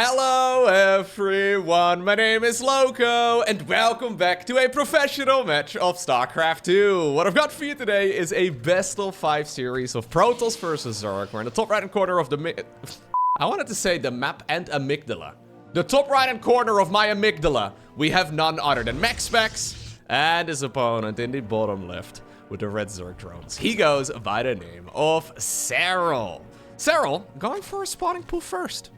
Hello everyone, my name is Lowko, and welcome back to a professional match of StarCraft 2. What I've got for you today is a best of 5 series of Protoss versus Zerg. We're in the top right hand corner of the I wanted to say the map and amygdala. The top right hand corner of my amygdala, we have none other than MaxPax and his opponent in the bottom left with the red Zerg drones. He goes by the name of Serral. Serral going for a spawning pool first.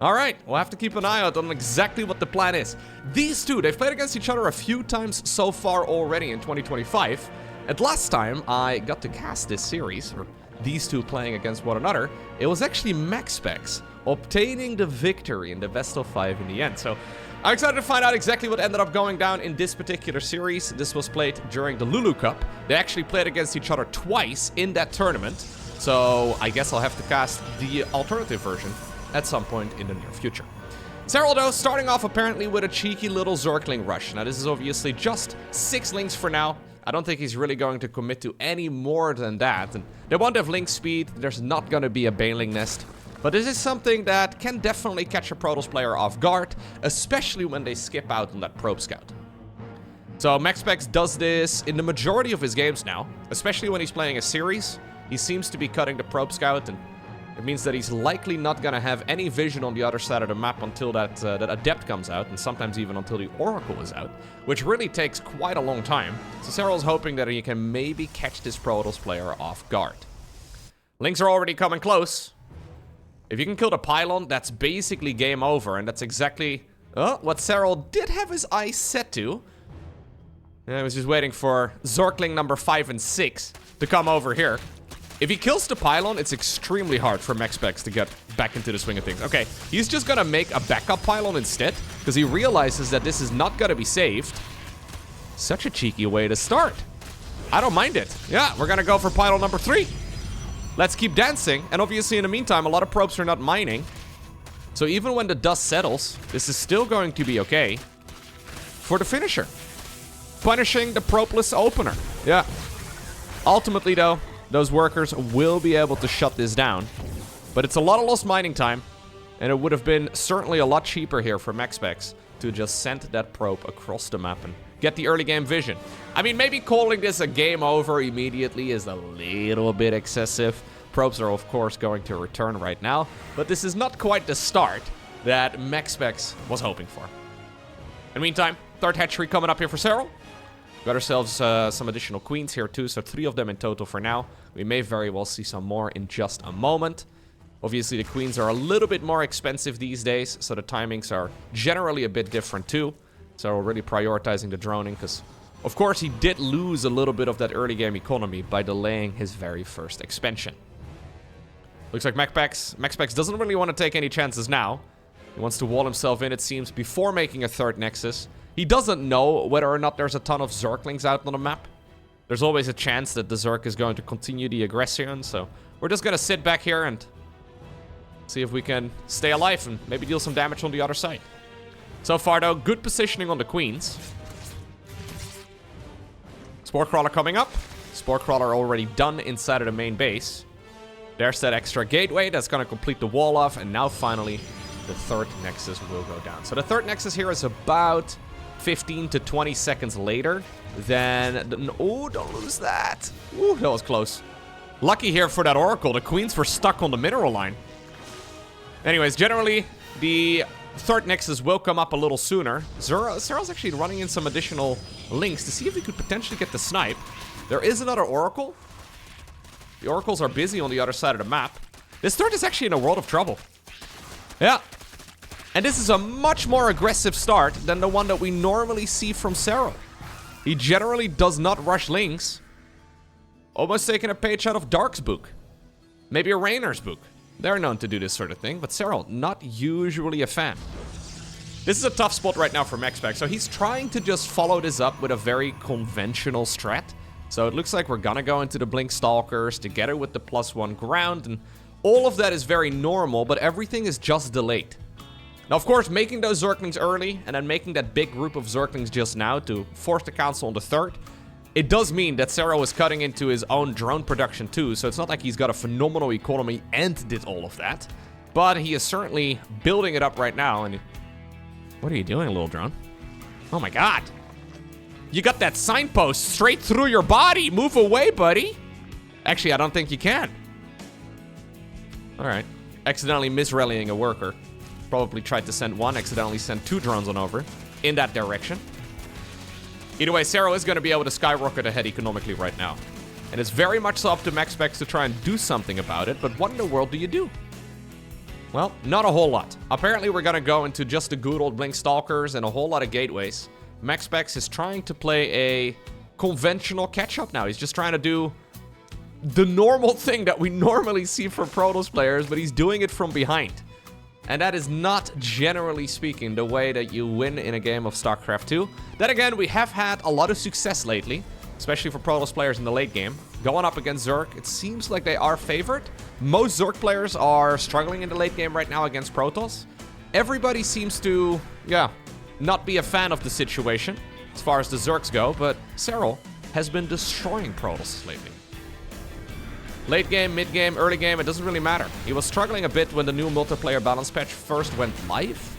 Alright, we'll have to keep an eye out on exactly what the plan is. These two, they've played against each other a few times so far already in 2025. And last time I got to cast this series, or these two playing against one another, it was actually MaxPax obtaining the victory in the best of 5 in the end. So I'm excited to find out exactly what ended up going down in this particular series. This was played during the Lulu Cup. They actually played against each other twice in that tournament. So I guess I'll have to cast the alternative version at some point in the near future. Serral, though, starting off apparently with a cheeky little zergling rush. Now, this is obviously just 6 links for now. I don't think he's really going to commit to any more than that. And they won't have link speed. There's not going to be a bailing nest. But this is something that can definitely catch a Protoss player off guard, especially when they skip out on that probe scout. So MaxPax does this in the majority of his games now, especially when he's playing a series. He seems to be cutting the probe scout, and it means that he's likely not going to have any vision on the other side of the map until that adept comes out, and sometimes even until the oracle is out, which really takes quite a long time. So Serral's hoping that he can maybe catch this Protoss player off guard. Links are already coming close. If you can kill the pylon, that's basically game over, and that's exactly what Serral did have his eyes set to. I was just waiting for Zergling number 5 and 6 to come over here. If he kills the pylon, it's extremely hard for MaxPax to get back into the swing of things. Okay, he's just gonna make a backup pylon instead, because he realizes that this is not gonna be saved. Such a cheeky way to start. I don't mind it. Yeah, we're gonna go for pylon number 3. Let's keep dancing, and obviously in the meantime, a lot of probes are not mining. So even when the dust settles, this is still going to be okay for the finisher. Punishing the probeless opener. Yeah. Ultimately, though, those workers will be able to shut this down. But it's a lot of lost mining time. And it would have been certainly a lot cheaper here for MaxPax to just send that probe across the map and get the early game vision. I mean, maybe calling this a game over immediately is a little bit excessive. Probes are, of course, going to return right now. But this is not quite the start that MaxPax was hoping for. In the meantime, third hatchery coming up here for Serral. Got ourselves some additional queens here too, so 3 of them in total for now. We may very well see some more in just a moment. Obviously, the queens are a little bit more expensive these days, so the timings are generally a bit different too. So we're really prioritizing the droning, because, of course, he did lose a little bit of that early game economy by delaying his very first expansion. Looks like MaxPax doesn't really want to take any chances now. He wants to wall himself in, it seems, before making a third nexus. He doesn't know whether or not there's a ton of Zerglings out on the map. There's always a chance that the Zerg is going to continue the aggression, so we're just going to sit back here and see if we can stay alive and maybe deal some damage on the other side. So far, though, good positioning on the queens. Spore Crawler coming up. Spore Crawler already done inside of the main base. There's that extra gateway that's going to complete the wall off, and now finally the third nexus will go down. So the third nexus here is about 15 to 20 seconds later than... Oh, don't lose that. Ooh, that was close. Lucky here for that oracle. The queens were stuck on the mineral line. Anyways, generally, the third nexus will come up a little sooner. Serral's actually running in some additional links to see if we could potentially get the snipe. There is another oracle. The oracles are busy on the other side of the map. This third is actually in a world of trouble. Yeah. And this is a much more aggressive start than the one that we normally see from Serral. He generally does not rush links. Almost taking a page out of Dark's book. Maybe a Rainer's book. They're known to do this sort of thing, but Serral, not usually a fan. This is a tough spot right now for MaxPax, so he's trying to just follow this up with a very conventional strat. So it looks like we're gonna go into the Blink Stalkers together with the +1 ground, and all of that is very normal, but everything is just delayed. Now, of course, making those Zerglings early and then making that big group of Zerglings just now to force the council on the third, it does mean that Serral is cutting into his own drone production too, so it's not like he's got a phenomenal economy and did all of that. but he is certainly building it up right now. And what are you doing, little drone? Oh my god. You got that signpost straight through your body. Move away, buddy. Actually, I don't think you can. All right. Accidentally misrallying a worker. Probably tried to send one, accidentally sent 2 drones on over in that direction. Either way, Serral is going to be able to skyrocket ahead economically right now. And it's very much so up to MaxPax to try and do something about it, but what in the world do you do? Well, not a whole lot. Apparently, we're going to go into just the good old blink stalkers and a whole lot of gateways. MaxPax is trying to play a conventional catch-up now. He's just trying to do the normal thing that we normally see for Protoss players, but he's doing it from behind. And that is not, generally speaking, the way that you win in a game of StarCraft 2. Then again, we have had a lot of success lately, especially for Protoss players in the late game. Going up against Zerg, it seems like they are favored. Most Zerg players are struggling in the late game right now against Protoss. Everybody seems to, not be a fan of the situation as far as the Zergs go, but Serral has been destroying Protoss lately. Late game, mid game, early game, it doesn't really matter. He was struggling a bit when the new multiplayer balance patch first went live,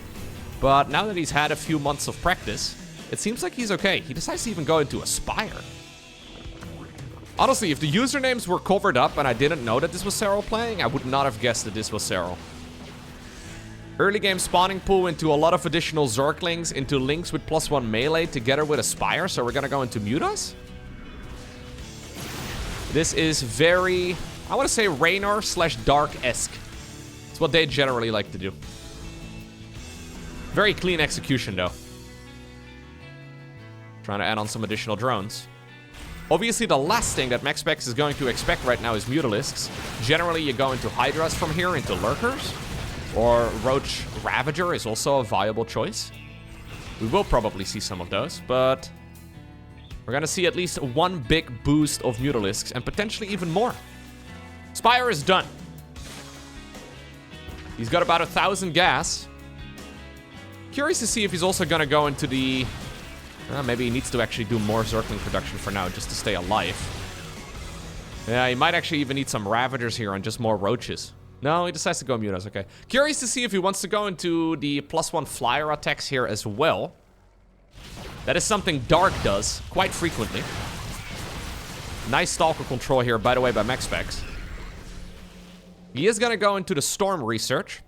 but now that he's had a few months of practice, it seems like he's okay. He decides to even go into a spire. Honestly, if the usernames were covered up and I didn't know that this was Serral playing, I would not have guessed that this was Serral. Early game spawning pool into a lot of additional zerglings, into links with +1 melee together with a spire, so we're gonna go into Mutalisk. This is very, I want to say Raynor/Dark-esque. It's what they generally like to do. Very clean execution, though. Trying to add on some additional drones. Obviously, the last thing that MaxPax is going to expect right now is Mutalisks. Generally, you go into Hydras from here, into Lurkers. Or Roach Ravager is also a viable choice. We will probably see some of those, but we're gonna see at least one big boost of Mutalisks, and potentially even more. Spire is done. He's got about 1,000 gas. Curious to see if he's also gonna go into the... maybe he needs to actually do more Zergling production for now, just to stay alive. Yeah, he might actually even need some Ravagers here and just more Roaches. No, he decides to go Mutas, okay. Curious to see if he wants to go into the +1 flyer attacks here as well. That is something Dark does quite frequently. Nice Stalker control here, by the way, by MaxPax. He is going to go into the Storm research.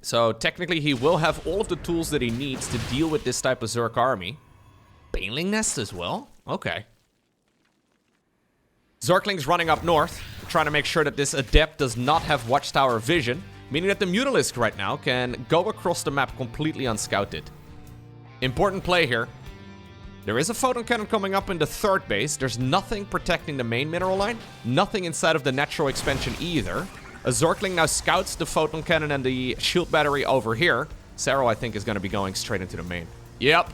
So technically he will have all of the tools that he needs to deal with this type of Zerg army. Baneling Nest as well? Okay. Zerglings running up north, trying to make sure that this Adept does not have Watchtower vision, meaning that the Mutalisk right now can go across the map completely unscouted. Important play here. There is a photon cannon coming up in the 3rd base. There's nothing protecting the main mineral line. Nothing inside of the natural expansion either. A Zergling now scouts the photon cannon and the shield battery over here. Serral, I think, is going to be going straight into the main. Yep.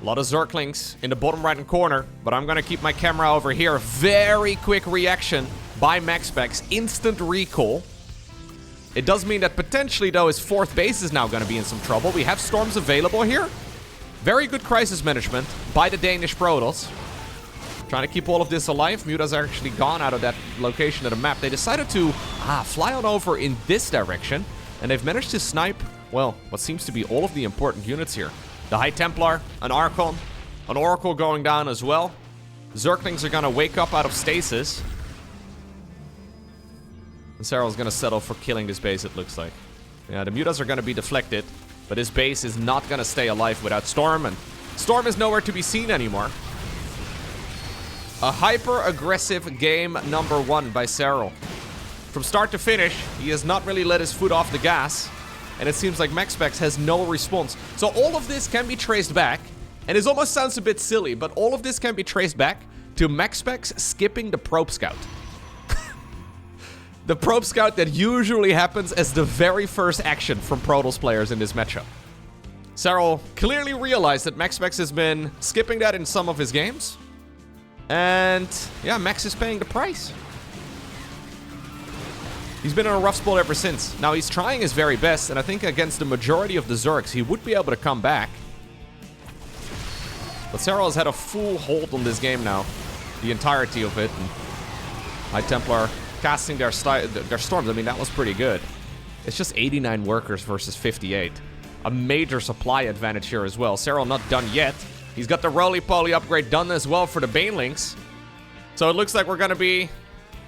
A lot of Zerglings in the bottom right-hand corner, but I'm going to keep my camera over here. Very quick reaction by MaxPax. Instant recall. It does mean that potentially, though, his 4th base is now going to be in some trouble. We have storms available here. Very good crisis management by the Danish Protoss. Trying to keep all of this alive. Mutas are actually gone out of that location of the map. They decided to fly on over in this direction, and they've managed to snipe, well, what seems to be all of the important units here. The High Templar, an Archon, an Oracle going down as well. Zerglings are going to wake up out of stasis. And Serral's going to settle for killing this base, it looks like. Yeah, the Mutas are going to be deflected, but his base is not going to stay alive without Storm, and Storm is nowhere to be seen anymore. A hyper-aggressive game number 1 by Serral. From start to finish, he has not really let his foot off the gas, and it seems like MaxPax has no response. So all of this can be traced back, and it almost sounds a bit silly, but all of this can be traced back to MaxPax skipping the Probe Scout. The Probe Scout that usually happens as the very first action from Protoss players in this matchup. Serral clearly realized that MaxPax has been skipping that in some of his games. And yeah, Max is paying the price. He's been in a rough spot ever since. Now he's trying his very best, and I think against the majority of the Zergs, he would be able to come back. But Serral has had a full hold on this game now. The entirety of it. And High Templar casting their storms. I mean, that was pretty good. It's just 89 workers versus 58. A major supply advantage here as well. Serral not done yet. He's got the roly-poly upgrade done as well for the banelings. So it looks like we're gonna be,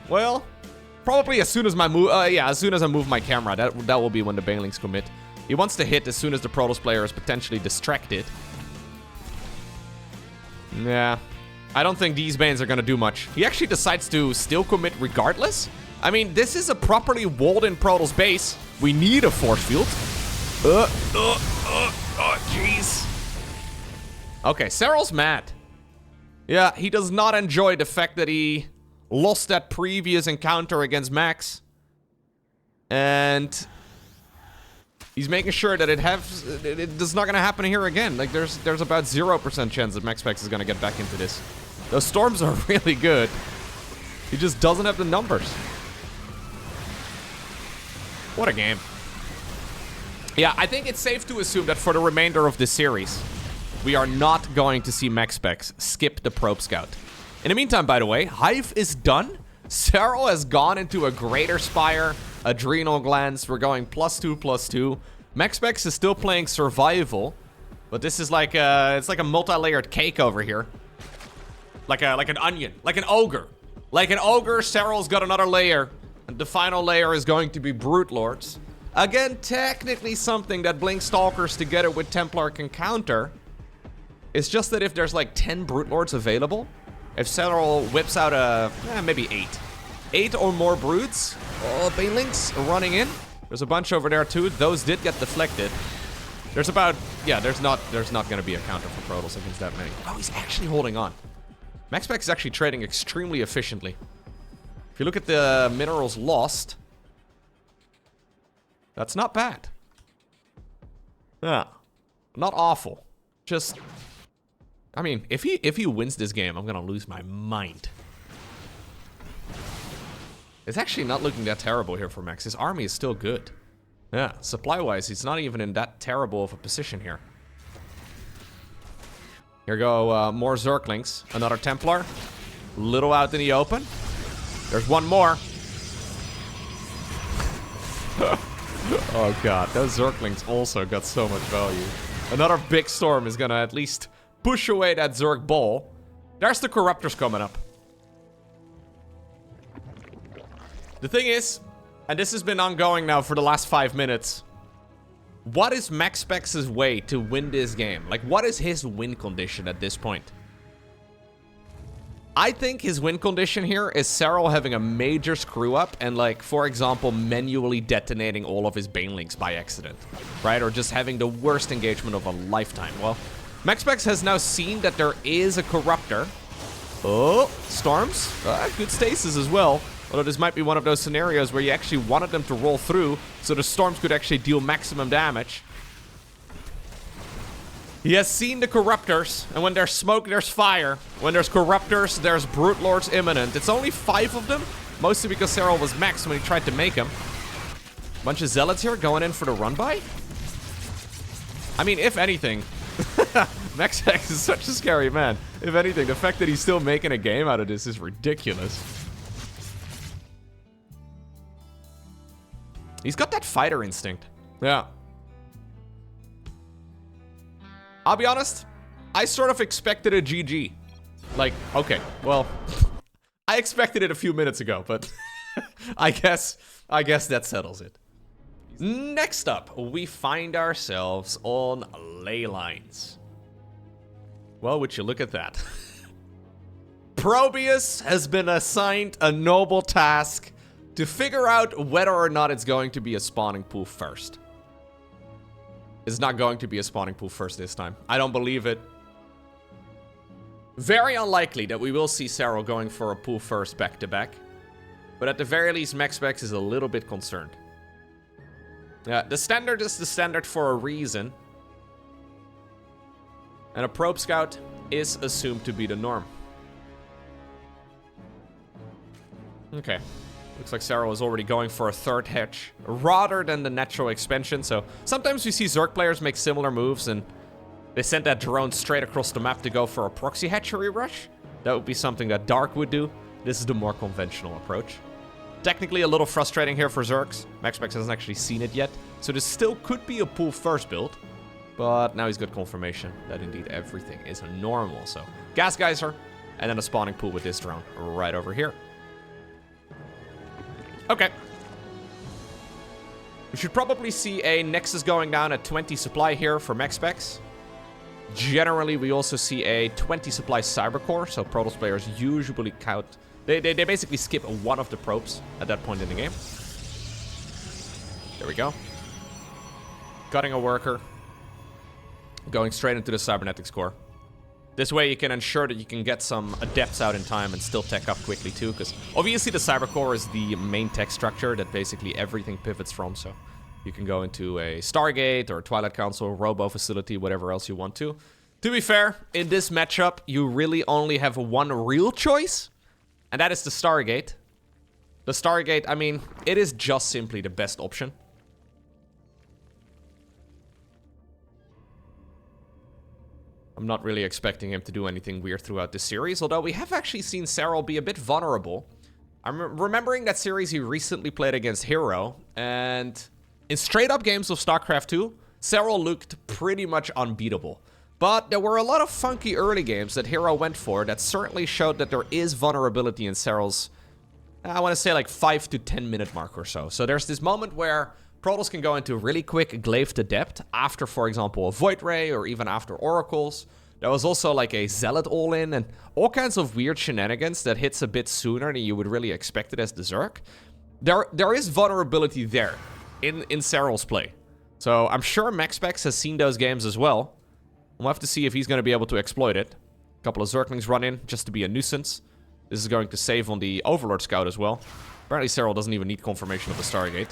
well, probably as soon as my move, as soon as I move my camera, that will be when the banelings commit. He wants to hit as soon as the Protoss player is potentially distracted. Yeah, I don't think these Banes are gonna do much. He actually decides to still commit regardless. I mean, this is a properly walled-in Protoss base. We need a force field. Jeez. Okay, Serral's mad. Yeah, he does not enjoy the fact that he lost that previous encounter against Max. And he's making sure that it's not gonna happen here again. Like, there's about 0% chance that MaxPax is gonna get back into this. Those storms are really good. He just doesn't have the numbers. What a game. Yeah, I think it's safe to assume that for the remainder of this series, we are not going to see MaxPax skip the Probe Scout. In the meantime, by the way, Hive is done. Serral has gone into a Greater Spire, Adrenal Glands. We're going +2/+2. MaxPax is still playing Survival, but this is like it's like a multi-layered cake over here. Like an onion, like an ogre. Like an ogre, Serral's got another layer, and the final layer is going to be Brute Lords. Again, technically something that Blink Stalkers together with Templar can counter. It's just that if there's like 10 Brute Lords available, if Serral whips out maybe 8. 8 or more Brutes, Banelings running in. There's a bunch over there too. Those did get deflected. There's about, yeah, there's not gonna be a counter for Protoss against that many. Oh, he's actually holding on. MaxPax is actually trading extremely efficiently. If you look at the minerals lost, that's not bad. Yeah, not awful. Just, I mean, if he wins this game, I'm gonna lose my mind. It's actually not looking that terrible here for Max. His army is still good. Yeah, supply-wise, he's not even in that terrible of a position here. Here go more Zerglings. Another Templar. Little out in the open. There's one more. Oh god, those Zerglings also got so much value. Another big storm is gonna at least push away that Zerg ball. There's the Corruptors coming up. The thing is, and this has been ongoing now for the last 5 minutes, what is MaxPax's way to win this game? Like, what is his win condition at this point? I think his win condition here is Serral having a major screw up and, like, for example, manually detonating all of his Banelings by accident, right? Or just having the worst engagement of a lifetime. Well, MaxPax has now seen that there is a Corruptor. Oh, Storms. Good stasis as well. Although this might be one of those scenarios where you actually wanted them to roll through so the Storms could actually deal maximum damage. He has seen the Corruptors, and when there's smoke, there's fire. When there's Corruptors, there's Brute Lords imminent. It's only 5 of them, mostly because Serral was maxed when he tried to make him. Bunch of Zealots here going in for the run-by? I mean, if anything, MaxPax is such a scary man. If anything, the fact that he's still making a game out of this is ridiculous. He's got that fighter instinct. Yeah. I'll be honest, I sort of expected a GG. Like, okay, well, I expected it a few minutes ago, but I guess that settles it. Next up, we find ourselves on Ley Lines. Well, would you look at that? Probius has been assigned a noble task to figure out whether or not it's going to be a spawning pool first. It's not going to be a spawning pool first this time. I don't believe it. Very unlikely that we will see Serral going for a pool first back-to-back. But at the very least, MaxPax is a little bit concerned. Yeah, the standard is the standard for a reason. And a probe scout is assumed to be the norm. Okay. Looks like Serral is already going for a third hatch rather than the natural expansion. So sometimes we see Zerg players make similar moves and they send that drone straight across the map to go for a proxy hatchery rush. That would be something that Dark would do. This is the more conventional approach. Technically a little frustrating here for Zergs. MaxPax hasn't actually seen it yet, so this still could be a pool first build. But now he's got confirmation that indeed everything is normal. So, gas geyser, and then a spawning pool with this drone right over here. Okay. We should probably see a Nexus going down at 20 supply here for MaxPax. Generally, we also see a 20 supply Cybercore, so Protoss players usually count... They basically skip one of the probes at that point in the game. There we go. Cutting a worker. Going straight into the cybernetics core. This way you can ensure that you can get some adepts out in time and still tech up quickly too, because obviously the cybercore is the main tech structure that basically everything pivots from, so you can go into a Stargate or a Twilight Council, Robo facility, whatever else you want to. To be fair, in this matchup, you really only have one real choice, and that is the Stargate. The Stargate, I mean, it is just simply the best option. I'm not really expecting him to do anything weird throughout this series, although we have actually seen Serral be a bit vulnerable. I'm remembering that series he recently played against Hero, and in straight-up games of StarCraft 2, Serral looked pretty much unbeatable. But there were a lot of funky early games that Hero went for that certainly showed that there is vulnerability in Serral's, I want to say like 5 to 10 minute mark or so. So there's this moment where Protoss can go into really quick glaive adept after, for example, a Void Ray or even after Oracles. There was also like a Zealot all-in and all kinds of weird shenanigans that hits a bit sooner than you would really expect it as the Zerg. There is vulnerability there in Serral's play. So I'm sure MaxPax has seen those games as well. We'll have to see if he's going to be able to exploit it. A couple of Zerglings run in just to be a nuisance. This is going to save on the Overlord Scout as well. Apparently Serral doesn't even need confirmation of the Stargate.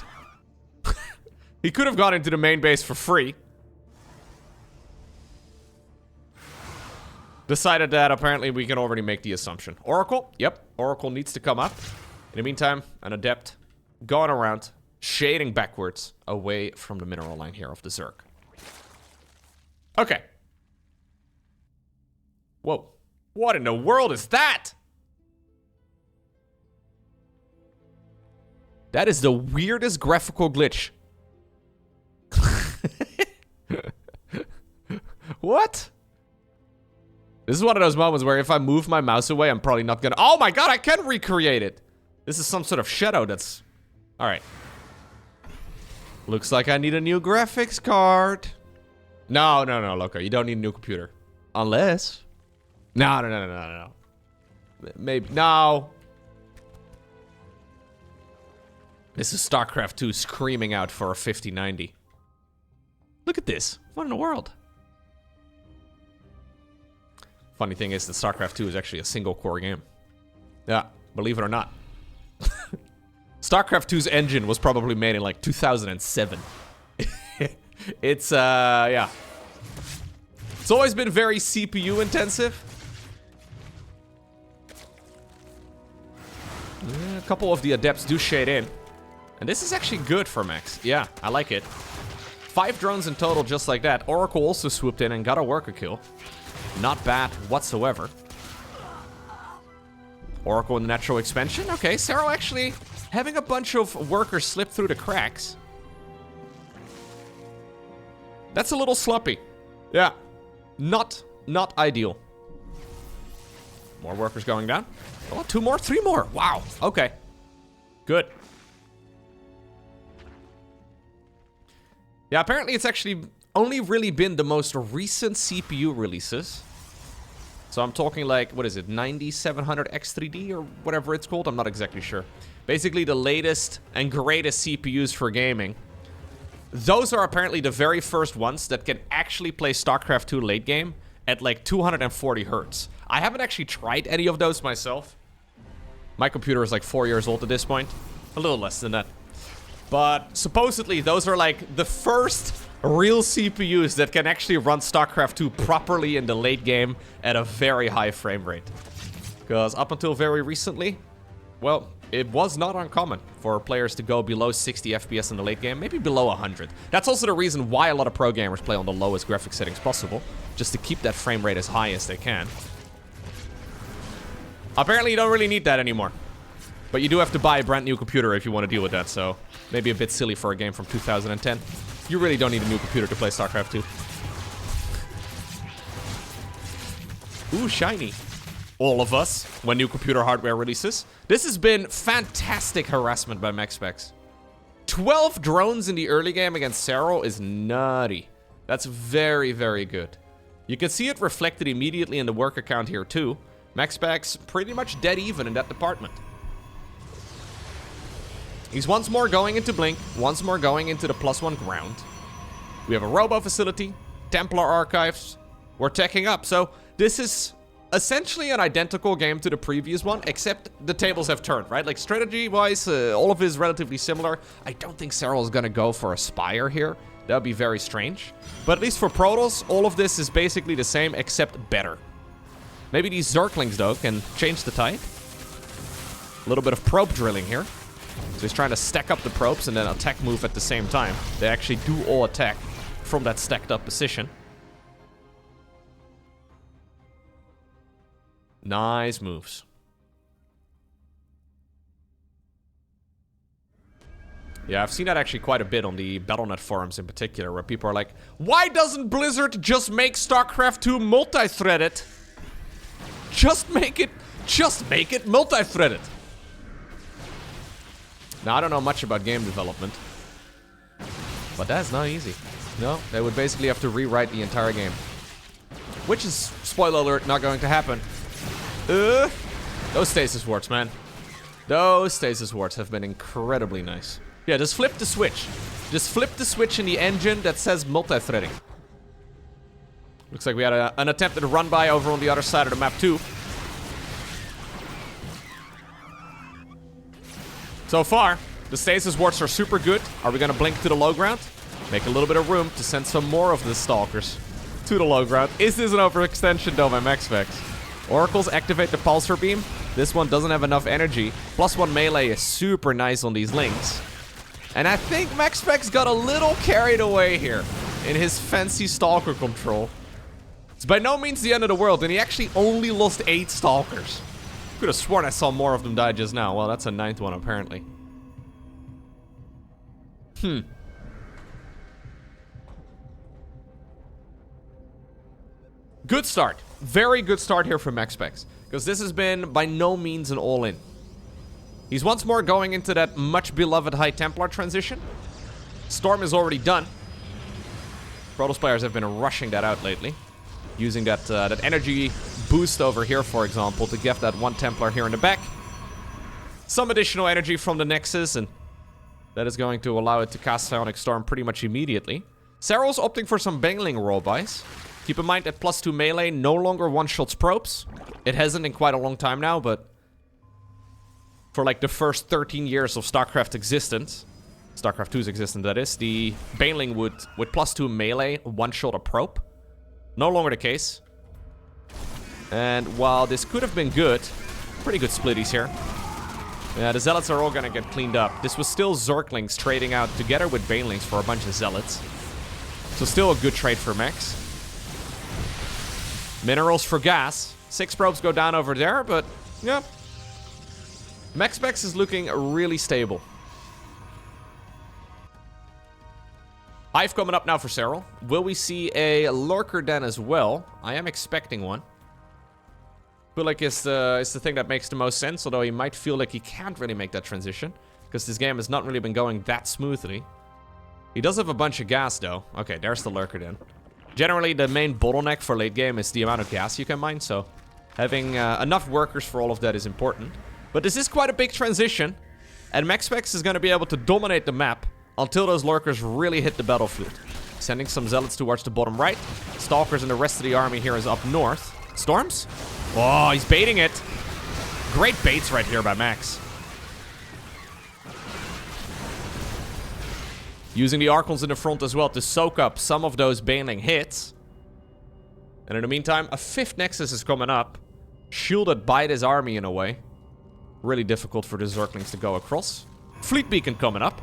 He could have gone into the main base for free. Decided that apparently we can already make the assumption. Oracle, yep, Oracle needs to come up. In the meantime, an Adept going around, shading backwards away from the mineral line here of the Zerg. Okay. Whoa. What in the world is that? That is the weirdest graphical glitch. What? This is one of those moments where if I move my mouse away, I'm probably not gonna... Oh my god, I can recreate it! This is some sort of shadow that's... Alright. Looks like I need a new graphics card. No, Lowko, you don't need a new computer. Unless... No. Maybe... No. This is StarCraft 2 screaming out for a 5090. Look at this. What in the world? Funny thing is that StarCraft 2 is actually a single core game. Yeah, believe it or not. StarCraft 2's engine was probably made in like 2007. It's, yeah. It's always been very CPU intensive. Yeah, a couple of the adepts do shade in. And this is actually good for Max. Yeah, I like it. 5 drones in total just like that. Oracle also swooped in and got a worker kill. Not bad whatsoever. Oracle in the natural expansion. Okay, Serral actually having a bunch of workers slip through the cracks. That's a little sloppy. Yeah. Not ideal. More workers going down. Oh, 2 more, 3 more. Wow. Okay. Good. Yeah, apparently it's actually only really been the most recent CPU releases. So I'm talking like, what is it, 9700 X3D or whatever it's called? I'm not exactly sure. Basically the latest and greatest CPUs for gaming. Those are apparently the very first ones that can actually play StarCraft 2 late game at like 240 hertz. I haven't actually tried any of those myself. My computer is like 4 years old at this point. A little less than that. But supposedly those are like the first real CPUs that can actually run StarCraft 2 properly in the late game at a very high frame rate. Because up until very recently, well, it was not uncommon for players to go below 60 FPS in the late game, maybe below 100. That's also the reason why a lot of pro gamers play on the lowest graphics settings possible, just to keep that frame rate as high as they can. Apparently you don't really need that anymore. But you do have to buy a brand new computer if you want to deal with that, so maybe a bit silly for a game from 2010. You really don't need a new computer to play StarCraft 2. Ooh, shiny. All of us, when new computer hardware releases. This has been fantastic harassment by MaxPax. 12 drones in the early game against Serral is nutty. That's very, very good. You can see it reflected immediately in the worker count here too. MaxPax pretty much dead even in that department. He's once more going into Blink, once more going into the +1 ground. We have a Robo facility, Templar archives. We're teching up, so this is essentially an identical game to the previous one, except the tables have turned, right? Like, strategy-wise, all of it is relatively similar. I don't think Serral is gonna go for a Spire here. That would be very strange. But at least for Protoss, all of this is basically the same, except better. Maybe these Zerglings, though, can change the tide. A little bit of probe drilling here. So he's trying to stack up the probes and then attack move at the same time. They actually do all attack from that stacked up position. Nice moves. Yeah, I've seen that actually quite a bit on the Battle.net forums in particular, where people are like, why doesn't Blizzard just make StarCraft 2 multi-threaded? Just make it multi-threaded. Now, I don't know much about game development, but that's not easy. No, they would basically have to rewrite the entire game. Which is, spoiler alert, not going to happen. Those stasis wards, man. Those stasis wards have been incredibly nice. Yeah, just flip the switch. Just flip the switch in the engine that says multi-threading. Looks like we had an attempted run-by over on the other side of the map, too. So far, the stasis wards are super good. Are we gonna blink to the low ground? Make a little bit of room to send some more of the stalkers to the low ground. Is this an overextension, though, by MaxPax? Oracles activate the pulsar beam. This one doesn't have enough energy. +1 melee is super nice on these links. And I think MaxPax got a little carried away here in his fancy stalker control. It's by no means the end of the world, and he actually only lost 8 stalkers. Could have sworn I saw more of them die just now. Well, that's a 9th one, apparently. Good start. Very good start here for MaxPax, because this has been by no means an all-in. He's once more going into that much-beloved High Templar transition. Storm is already done. Protoss players have been rushing that out lately, using that energy boost over here, for example, to get that one Templar here in the back. Some additional energy from the Nexus, and that is going to allow it to cast Psionic Storm pretty much immediately. Serral's opting for some Bangling roll-bys. Keep in mind that +2 melee no longer one-shots probes. It hasn't in quite a long time now, but for like the first 13 years of StarCraft existence, StarCraft 2's existence that is, the Bangling would, with +2 melee, one-shot a probe. No longer the case. And while this could have been good, pretty good splitties here. Yeah, the Zealots are all gonna get cleaned up. This was still Zerglings trading out together with Banelings for a bunch of Zealots. So still a good trade for Max. Minerals for gas. 6 probes go down over there, but yeah. MaxPax is looking really stable. Hive coming up now for Serral. Will we see a lurker den as well? I am expecting one. I feel like it's the thing that makes the most sense, although he might feel like he can't really make that transition, because this game has not really been going that smoothly. He does have a bunch of gas, though. Okay, there's the lurker den. Generally, the main bottleneck for late game is the amount of gas you can mine, so having enough workers for all of that is important. But this is quite a big transition, and MaxPax is going to be able to dominate the map until those lurkers really hit the battlefield. Sending some zealots towards the bottom right. Stalkers and the rest of the army here is up north. Storms? Oh, he's baiting it. Great baits right here by Max. Using the Archons in the front as well to soak up some of those Baneling hits. And in the meantime, a 5th Nexus is coming up. Shielded by this army in a way. Really difficult for the Zerglings to go across. Fleet Beacon coming up.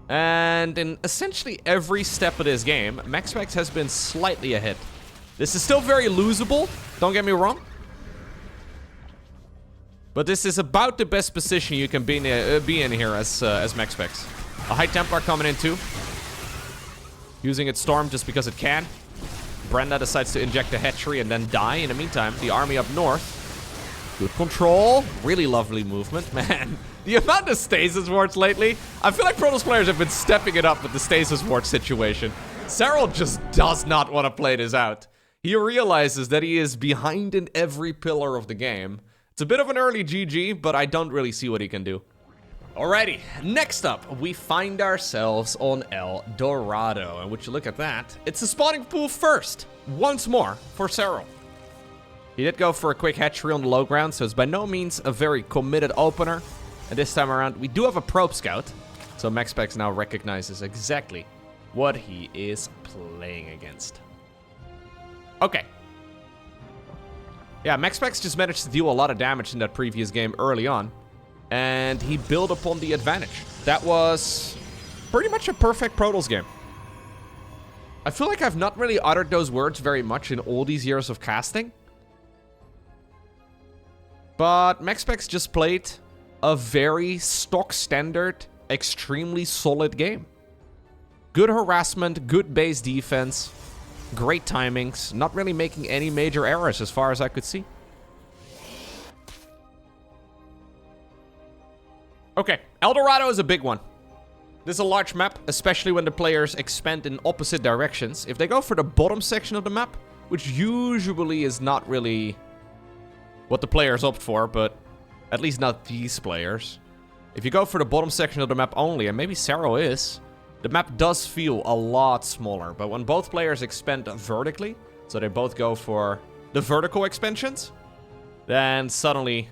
And in essentially every step of this game, MaxPax has been slightly ahead. This is still very losable, don't get me wrong. But this is about the best position you can be in here as MaxPax. A high Templar coming in too. Using its Storm just because it can. Brenda decides to inject a hatchery and then die. In the meantime, the army up north. Good control. Really lovely movement. Man, the amount of stasis wards lately. I feel like Protoss players have been stepping it up with the stasis ward situation. Serral just does not want to play this out. He realizes that he is behind in every pillar of the game. It's a bit of an early GG, but I don't really see what he can do. Alrighty, next up, we find ourselves on El Dorado. And would you look at that? It's the spawning pool first, once more, for Serral. He did go for a quick hatchery on the low ground, so it's by no means a very committed opener. And this time around, we do have a probe scout. So MaxPax now recognizes exactly what he is playing against. Okay. Yeah, MaxPax just managed to deal a lot of damage in that previous game early on. And he built upon the advantage. That was pretty much a perfect Protoss game. I feel like I've not really uttered those words very much in all these years of casting. But MaxPax just played a very stock standard, extremely solid game. Good harassment, good base defense. Great timings, not really making any major errors as far as I could see. Okay, El Dorado is a big one. This is a large map, especially when the players expand in opposite directions. If they go for the bottom section of the map, which usually is not really what the players opt for, but at least not these players. If you go for the bottom section of the map only, and maybe Serral is, the map does feel a lot smaller, but when both players expand vertically, so they both go for the vertical expansions, then suddenly,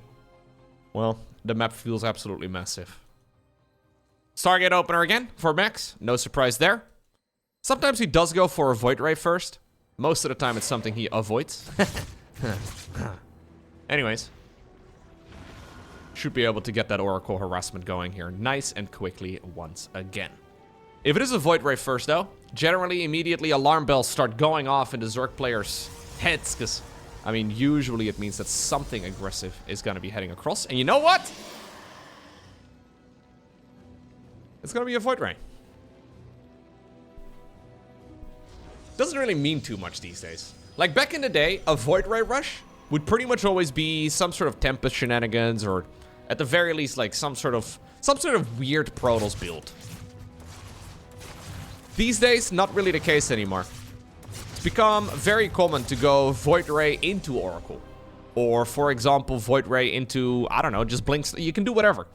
well, the map feels absolutely massive. Stargate opener again for Max, no surprise there. Sometimes he does go for a Void Ray first. Most of the time it's something he avoids. Anyways. Should be able to get that Oracle harassment going here nice and quickly once again. If it is a Void Ray first, though, generally immediately alarm bells start going off in the Zerg players' heads, because, I mean, usually it means that something aggressive is going to be heading across. And you know what? It's going to be a Void Ray. Doesn't really mean too much these days. Like, back in the day, a Void Ray rush would pretty much always be some sort of Tempest shenanigans, or at the very least, like, some sort of weird Protoss build. These days, not really the case anymore. It's become very common to go Void Ray into Oracle. Or, for example, Void Ray into, I don't know, just blinks. You can do whatever.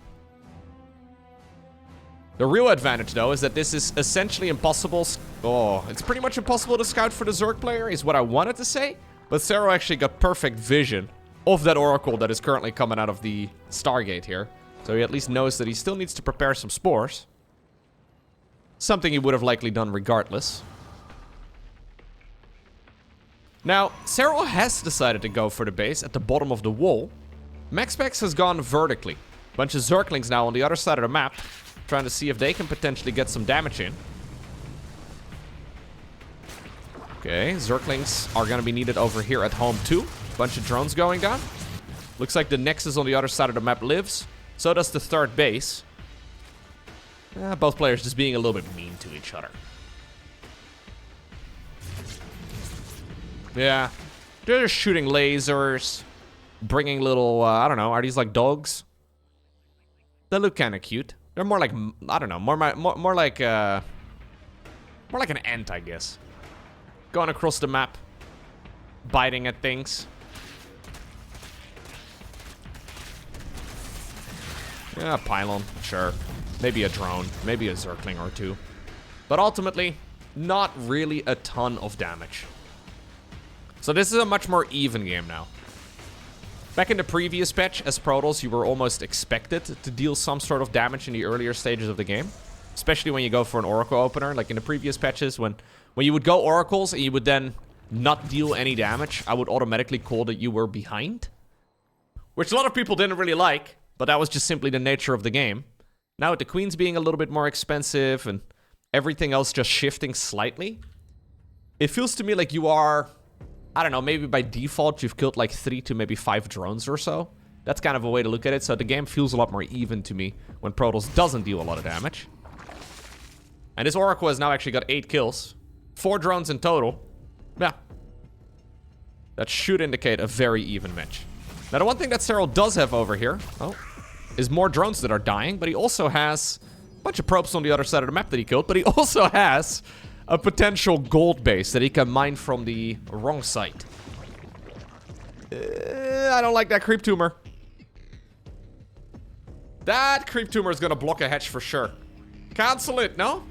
The real advantage, though, is that this is essentially impossible. Oh, it's pretty much impossible to scout for the Zerg player, is what I wanted to say. But Serral actually got perfect vision of that Oracle that is currently coming out of the Stargate here. So he at least knows that he still needs to prepare some spores. Something he would have likely done regardless. Now, Serral has decided to go for the base at the bottom of the wall. MaxPax has gone vertically. Bunch of zerglings now on the other side of the map, trying to see if they can potentially get some damage in. Okay, zerglings are going to be needed over here at home too. Bunch of drones going down. Looks like the Nexus on the other side of the map lives. So does the third base. Both players just being a little bit mean to each other. Yeah. They're just shooting lasers. Bringing little, I don't know, are these like dogs? They look kind of cute. They're more like, I don't know, more like an ant, I guess. Going across the map. Biting at things. Yeah, pylon, sure. Maybe a drone, maybe a zergling or two. But ultimately, not really a ton of damage. So this is a much more even game now. Back in the previous patch, as Protoss, you were almost expected to deal some sort of damage in the earlier stages of the game. Especially when you go for an Oracle opener. Like in the previous patches, when you would go Oracles and you would then not deal any damage, I would automatically call that you were behind. Which a lot of people didn't really like, but that was just simply the nature of the game. Now with the queens being a little bit more expensive and everything else just shifting slightly, it feels to me like you are, I don't know, maybe by default you've killed like 3 to maybe 5 drones or so. That's kind of a way to look at it. So the game feels a lot more even to me when Protoss doesn't deal a lot of damage. And this Oracle has now actually got 8 kills. 4 drones in total. Yeah. That should indicate a very even match. Now, the one thing that Serral does have over here, is more drones that are dying, but he also has a bunch of probes on the other side of the map that he killed, but he also has a potential gold base that he can mine from the wrong side. I don't like that creep tumor. That creep tumor is gonna block a hatch for sure. Cancel it, no?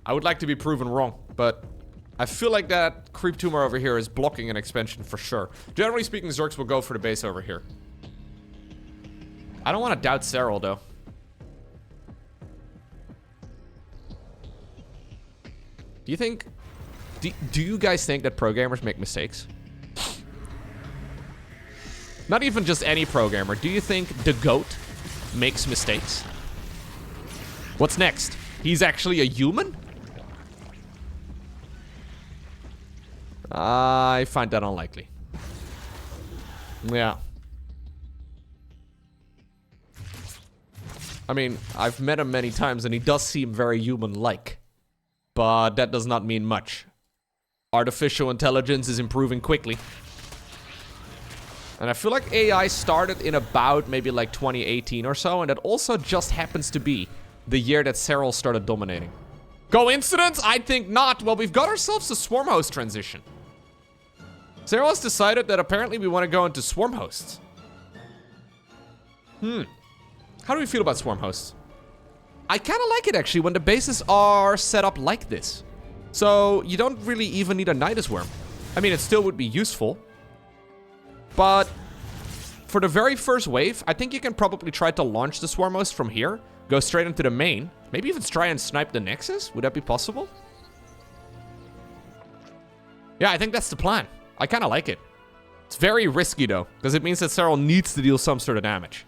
I would like to be proven wrong, but I feel like that creep tumor over here is blocking an expansion for sure. Generally speaking, Zergs will go for the base over here. I don't want to doubt Serral, though. Do you think... Do you guys think that pro gamers make mistakes? Not even just any pro gamer. Do you think the GOAT makes mistakes? What's next? He's actually a human? I find that unlikely. Yeah. I mean, I've met him many times and he does seem very human-like. But that does not mean much. Artificial intelligence is improving quickly. And I feel like AI started in about maybe like 2018 or so, and that also just happens to be the year that Serral started dominating. Coincidence? I think not. Well, we've got ourselves a swarm host transition. Serral has decided that apparently we want to go into swarm hosts. How do we feel about swarm hosts? I kind of like it actually when the bases are set up like this. So you don't really even need a Nidus worm. I mean, it still would be useful. But for the very first wave, I think you can probably try to launch the swarm host from here. Go straight into the main. Maybe even try and snipe the Nexus. Would that be possible? Yeah, I think that's the plan. I kind of like it. It's very risky though, because it means that Serral needs to deal some sort of damage.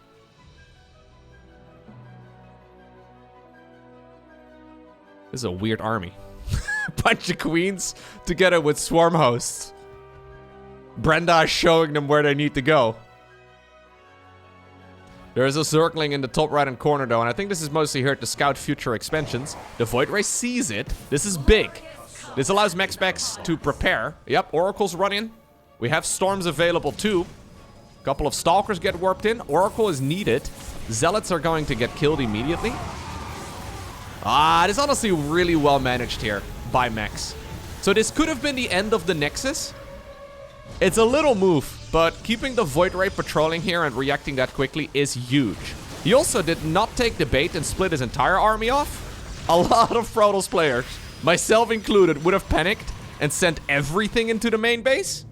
This is a weird army. Bunch of queens together with swarm hosts. Brenda is showing them where they need to go. There is a zergling in the top right hand corner though, and I think this is mostly here to scout future expansions. The Void Ray sees it. This is big. This allows MaxPax to prepare. Yep, Oracles run in. We have Storms available too. A couple of Stalkers get warped in. Oracle is needed. Zealots are going to get killed immediately. It is honestly really well managed here by Max. So this could have been the end of the Nexus. It's a little move, but keeping the Void Ray patrolling here and reacting that quickly is huge. He also did not take the bait and split his entire army off. A lot of Protoss players, myself included, would have panicked and sent everything into the main base.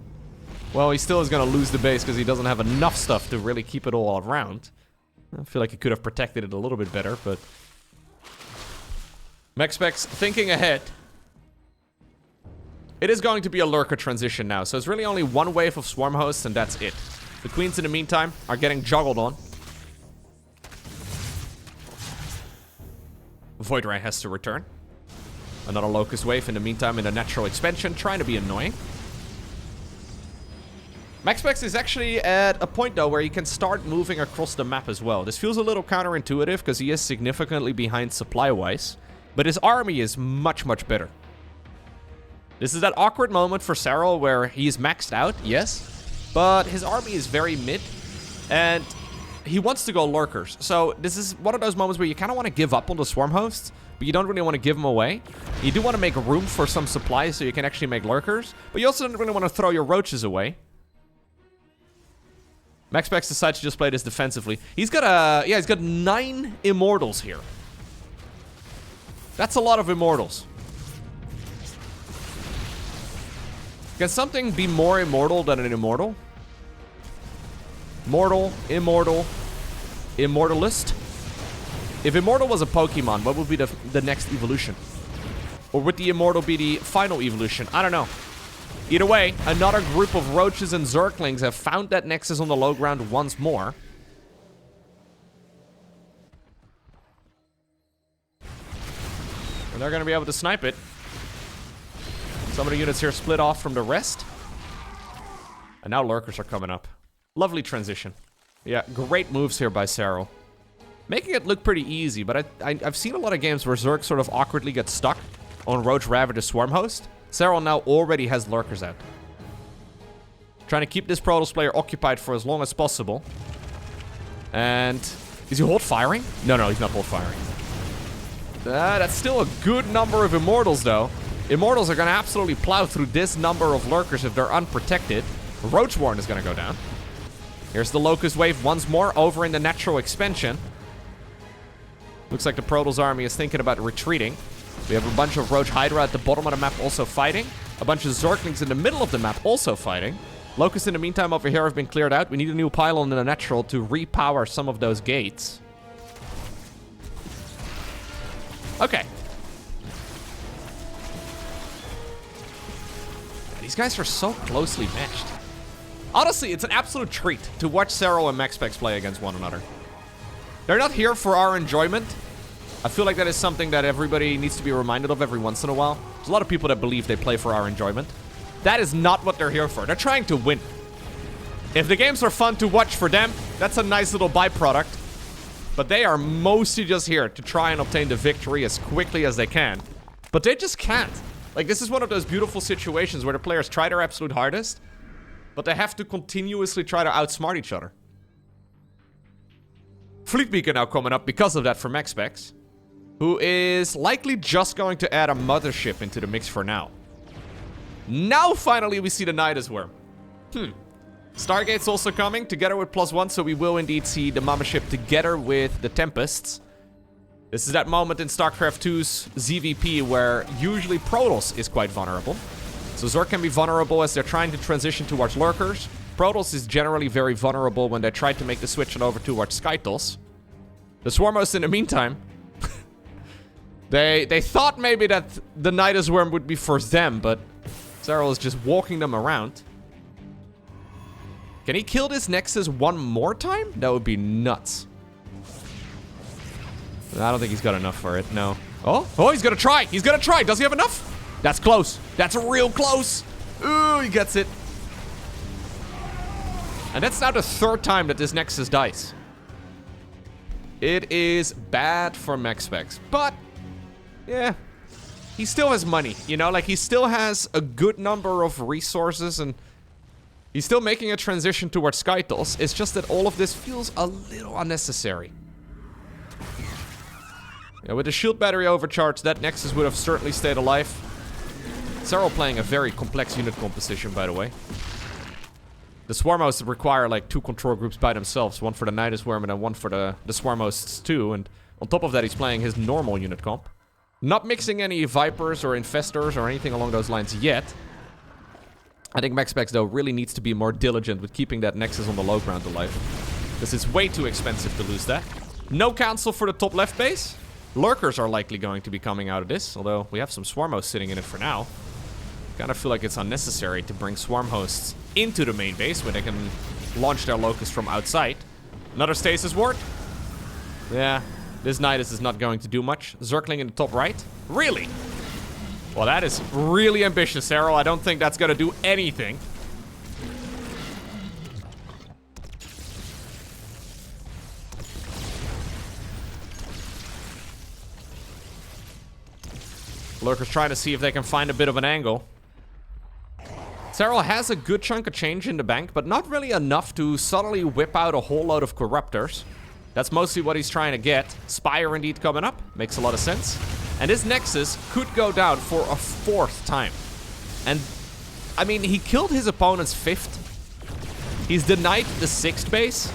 Well, he still is going to lose the base because he doesn't have enough stuff to really keep it all around. I feel like he could have protected it a little bit better, but... MaxPax thinking ahead. It is going to be a lurker transition now, so it's really only one wave of swarm hosts and that's it. The queens in the meantime are getting juggled on. Void Ray has to return. Another locust wave in the meantime in a natural expansion, trying to be annoying. MaxPax is actually at a point though where he can start moving across the map as well. This feels a little counterintuitive because he is significantly behind supply-wise, but his army is much, much better. This is that awkward moment for Serral where he's maxed out, yes, but his army is very mid, and he wants to go lurkers. So this is one of those moments where you kind of want to give up on the swarm hosts, but you don't really want to give them away. You do want to make room for some supplies so you can actually make lurkers, but you also don't really want to throw your roaches away. MaxPax decides to just play this defensively. He's got he's got 9 Immortals here. That's a lot of Immortals. Can something be more immortal than an immortal? Mortal, immortal, immortalist. If immortal was a Pokemon, what would be the next evolution? Or would the immortal be the final evolution? I don't know. Either way, another group of roaches and zerglings have found that nexus on the low ground once more. And they're going to be able to snipe it. Some of the units here split off from the rest. And now lurkers are coming up. Lovely transition. Yeah, great moves here by Serral. Making it look pretty easy, but I've seen a lot of games where Zerg sort of awkwardly get stuck on Roach Ravager Swarm Host. Serral now already has lurkers out. Trying to keep this Protoss player occupied for as long as possible. And is he hold firing? No, he's not hold firing. That's still a good number of Immortals, though. Immortals are going to absolutely plow through this number of lurkers if they're unprotected. Roach Warren is going to go down. Here's the Locust Wave once more over in the natural expansion. Looks like the Protoss army is thinking about retreating. We have a bunch of Roach Hydra at the bottom of the map also fighting. A bunch of Zerglings in the middle of the map also fighting. Locusts in the meantime over here have been cleared out. We need a new pylon in the natural to repower some of those gates. Okay. These guys are so closely matched. Honestly, it's an absolute treat to watch Serral and MaxPax play against one another. They're not here for our enjoyment. I feel like that is something that everybody needs to be reminded of every once in a while. There's a lot of people that believe they play for our enjoyment. That is not what they're here for. They're trying to win. If the games are fun to watch for them, that's a nice little byproduct. But they are mostly just here to try and obtain the victory as quickly as they can. But they just can't. Like, this is one of those beautiful situations where the players try their absolute hardest, but they have to continuously try to outsmart each other. Fleet Beacon now coming up because of that for MaxPax, who is likely just going to add a mothership into the mix for now. Now, finally, we see the Nidus Worm. Stargate's also coming together with +1, so we will indeed see the mothership together with the Tempests. This is that moment in StarCraft 2's ZVP where usually Protoss is quite vulnerable. So Zerg can be vulnerable as they're trying to transition towards lurkers. Protoss is generally very vulnerable when they try to make the switch over towards Sky-protoss. The Swarmos in the meantime, they thought maybe that the Nidus Worm would be for them, but Serral is just walking them around. Can he kill this Nexus one more time? That would be nuts. I don't think he's got enough for it, no. Oh, he's gonna try. He's gonna try. Does he have enough? That's close. That's real close. Ooh, he gets it. And that's now the third time that this Nexus dies. It is bad for MaxPax, but yeah, he still has money, you know, like he still has a good number of resources and he's still making a transition towards Sky-protoss. It's just that all of this feels a little unnecessary. Yeah, with the shield battery overcharged, that Nexus would have certainly stayed alive. Serral playing a very complex unit composition, by the way. The Swarmos require like 2 control groups by themselves. One for the Nidus Worm and then one for the Swarmos too. And on top of that, he's playing his normal unit comp. Not mixing any Vipers or Infestors or anything along those lines yet. I think MaxPax, though, really needs to be more diligent with keeping that Nexus on the low ground alive. Because it's way too expensive to lose that. No cancel for the top left base. Lurkers are likely going to be coming out of this. Although we have some Swarmos sitting in it for now. Kind of feel like it's unnecessary to bring Swarm hosts into the main base where they can launch their Locusts from outside. Another Stasis Ward. Yeah, this Nidus is not going to do much. Zergling in the top right. Really? Well, that is really ambitious, Serral. I don't think that's going to do anything. Lurkers trying to see if they can find a bit of an angle. Serral has a good chunk of change in the bank, but not really enough to suddenly whip out a whole load of Corruptors. That's mostly what he's trying to get. Spire indeed coming up. Makes a lot of sense. And this Nexus could go down for a 4th time. And, I mean, he killed his opponent's 5th. He's denied the 6th base.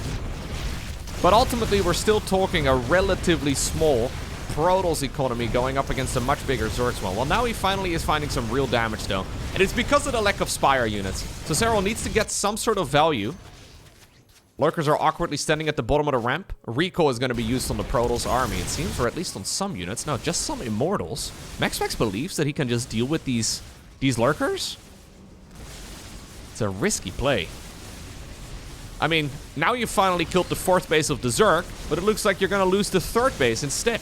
But ultimately, we're still talking a relatively small Protoss economy going up against a much bigger Zerg one. Well, now he finally is finding some real damage, though. And it's because of the lack of Spire units. So Serral needs to get some sort of value. Lurkers are awkwardly standing at the bottom of the ramp. Recall is going to be used on the Protoss army, it seems, or at least on some units. No, just some Immortals. MaxPax believes that he can just deal with these Lurkers. It's a risky play. I mean, now you finally killed the 4th base of the Zerg, but it looks like you're going to lose the 3rd base instead.